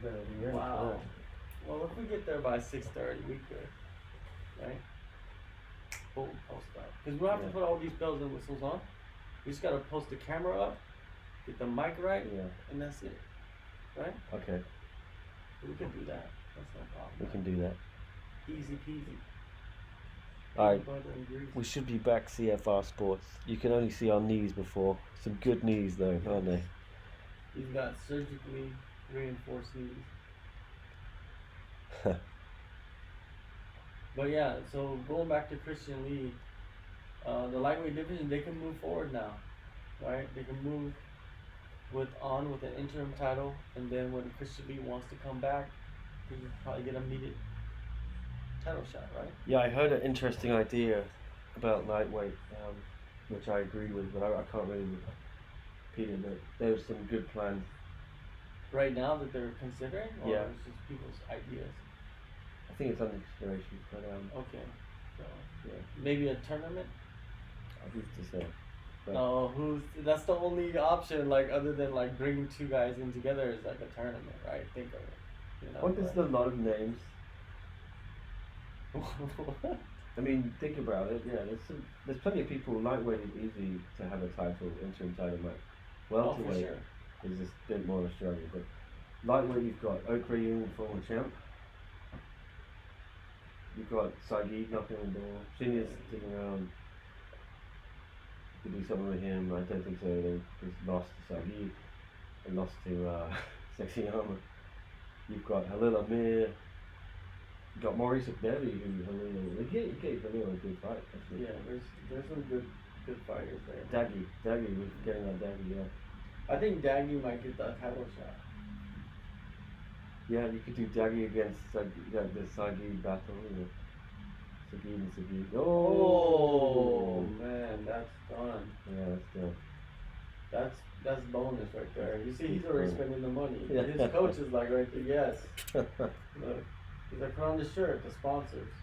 Better be ready. Wow. Well, if we get there by 6:30, we could. Right? Boom, post up. Because we don't have to put all these bells and whistles on. We just got to post the camera up, get the mic right, and that's it. Right? Okay. We can do that. That's no problem. We can do that. Easy peasy. Alright, we should be back CFR Sports. You can only see our knees before. Some good knees though, aren't they? He's got surgically reinforced knees. But yeah, so going back to Christian Lee, the lightweight division, they can move forward now, right? They can move with an interim title, and then when Christian Lee wants to come back, he can probably get a immediate title shot, right? Yeah, I heard an interesting idea about lightweight, which I agree with, but I can't really repeat it. But there's some good plans right now that they're considering, or it's just people's ideas? I think it's under consideration, but okay, so maybe a tournament. I used to say. No, that's the only option, like other than like bringing two guys in together is like a tournament, right? Think of it. You know, what is a lot of names? I mean, think about it. Yeah, there's plenty of people. Lightweight is easy to have a title, interim title match. Welterweight is just a bit more of a struggle. But lightweight, you've got Regian, former champ. You've got Sadikovic knocking on the door. Senior's sticking around. You could do something with him. I don't think so. They just lost to Sadikovic and lost to Sexy Armor. You've got Halil Amir. You've got Maurice Berry, who Halil. He gave Halil a good fight. Actually. Yeah, there's some good fighters there. Daggy was getting that Daggy, yeah. I think Daggy might get that title shot. Yeah, you could do Daggy against the Sadikovic battle, you know. Sadikovic and Sadikovic. Oh man, that's done. Yeah, that's done. That's bonus right there. You see, he's already spending the money. Yeah. His coach is like right there. Yes. Look, he's like, put on the shirt, the sponsors.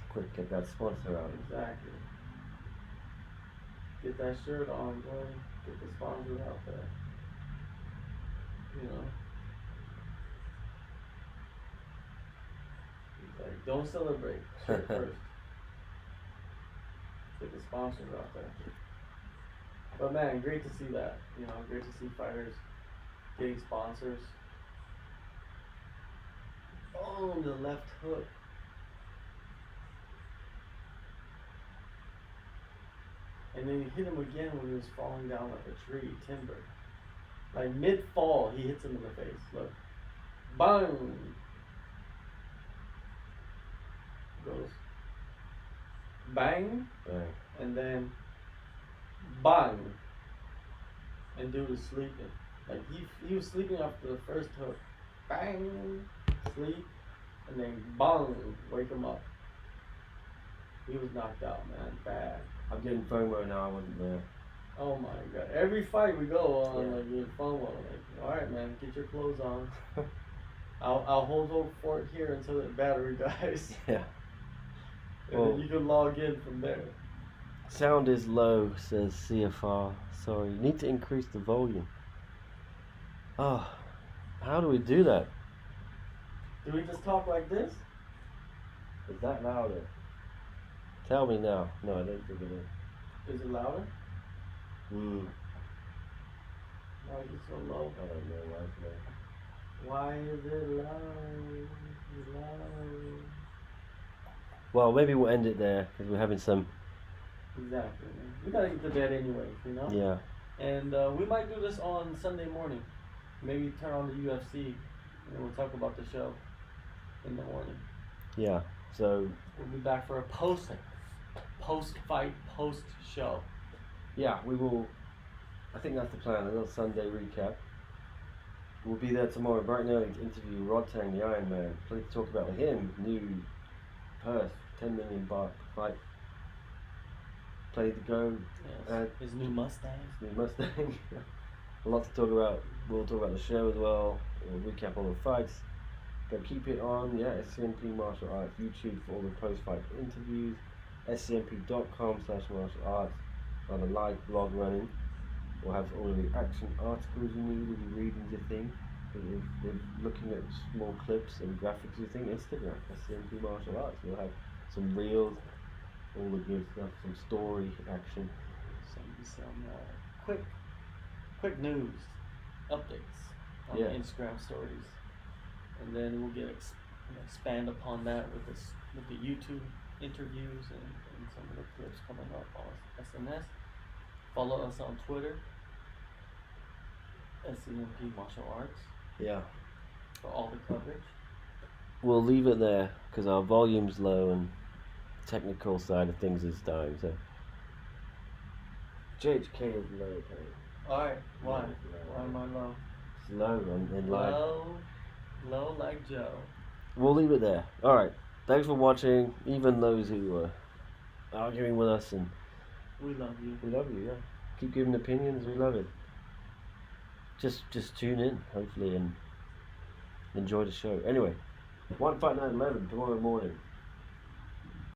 Quick, get that sponsor out. Exactly. Get that shirt on, boy. Get the sponsors out there. You know. He's like, don't celebrate. Shirt first. Get the sponsors out there. But man, great to see that. You know, great to see fighters getting sponsors. Oh, the left hook. And then he hit him again when he was falling down like a tree, timber. Like mid-fall, he hits him in the face. Look. Bang! Goes bang, Bang. and then bang. And dude was sleeping. Like he was sleeping after the first hook. Bang, sleep, and then bang, wake him up. He was knocked out, man, bad. I'm getting FOMO now, I wasn't there. Oh my god. Every fight we go on, like, you're FOMO. Like, alright, man, get your clothes on. I'll hold over fort here until the battery dies. Yeah. And then you can log in from there. Sound is low, says CFR. Sorry, you need to increase the volume. Oh, how do we do that? Do we just talk like this? Is that louder? Tell me now. No, I don't think it is. Is it louder? Hmm. Why is it so low? I don't know why it's low. Why is it low? Low. Well, maybe we'll end it there because we're having some. Exactly. We gotta get to bed anyways, you know? Yeah. And we might do this on Sunday morning. Maybe turn on the UFC and we'll talk about the show in the morning. Yeah. So. We'll be back for a post-fight, post-show. Yeah, we will. I think that's the plan. A little Sunday recap. We'll be there tomorrow bright and early to interview Ruotolo, the Iron Man. Plenty to talk about with him. New purse, 10 million baht fight. Play to go. Yes. His new Mustang. His new Mustang. A lot to talk about. We'll talk about the show as well. We'll recap all the fights. But keep it on, SCMP Martial Arts YouTube for all the post-fight interviews. scmp.com/martial arts. On a live blog running. We'll have all of the action articles you need if you're reading your thing. If you're looking at small clips and graphics, you think Instagram, SCMP Martial Arts. We'll have some reels, all the good stuff, some story action. Some quick news, updates on the Instagram stories. And then we'll expand upon that with the YouTube interviews and some of the clips coming up on SNS. Follow us on Twitter, SCMP Martial Arts. Yeah. For all the coverage. We'll leave it there because our volume's low and technical side of things is dying. So JHK is low. Alright, why? Why am I low? It's low in live. Low like Joe. We'll leave it there. Alright. Thanks for watching, even those who are arguing with us, and we love you. We love you, yeah. Keep giving opinions, we love it. Just tune in, hopefully, and enjoy the show. Anyway, One Fight Night 11 tomorrow morning.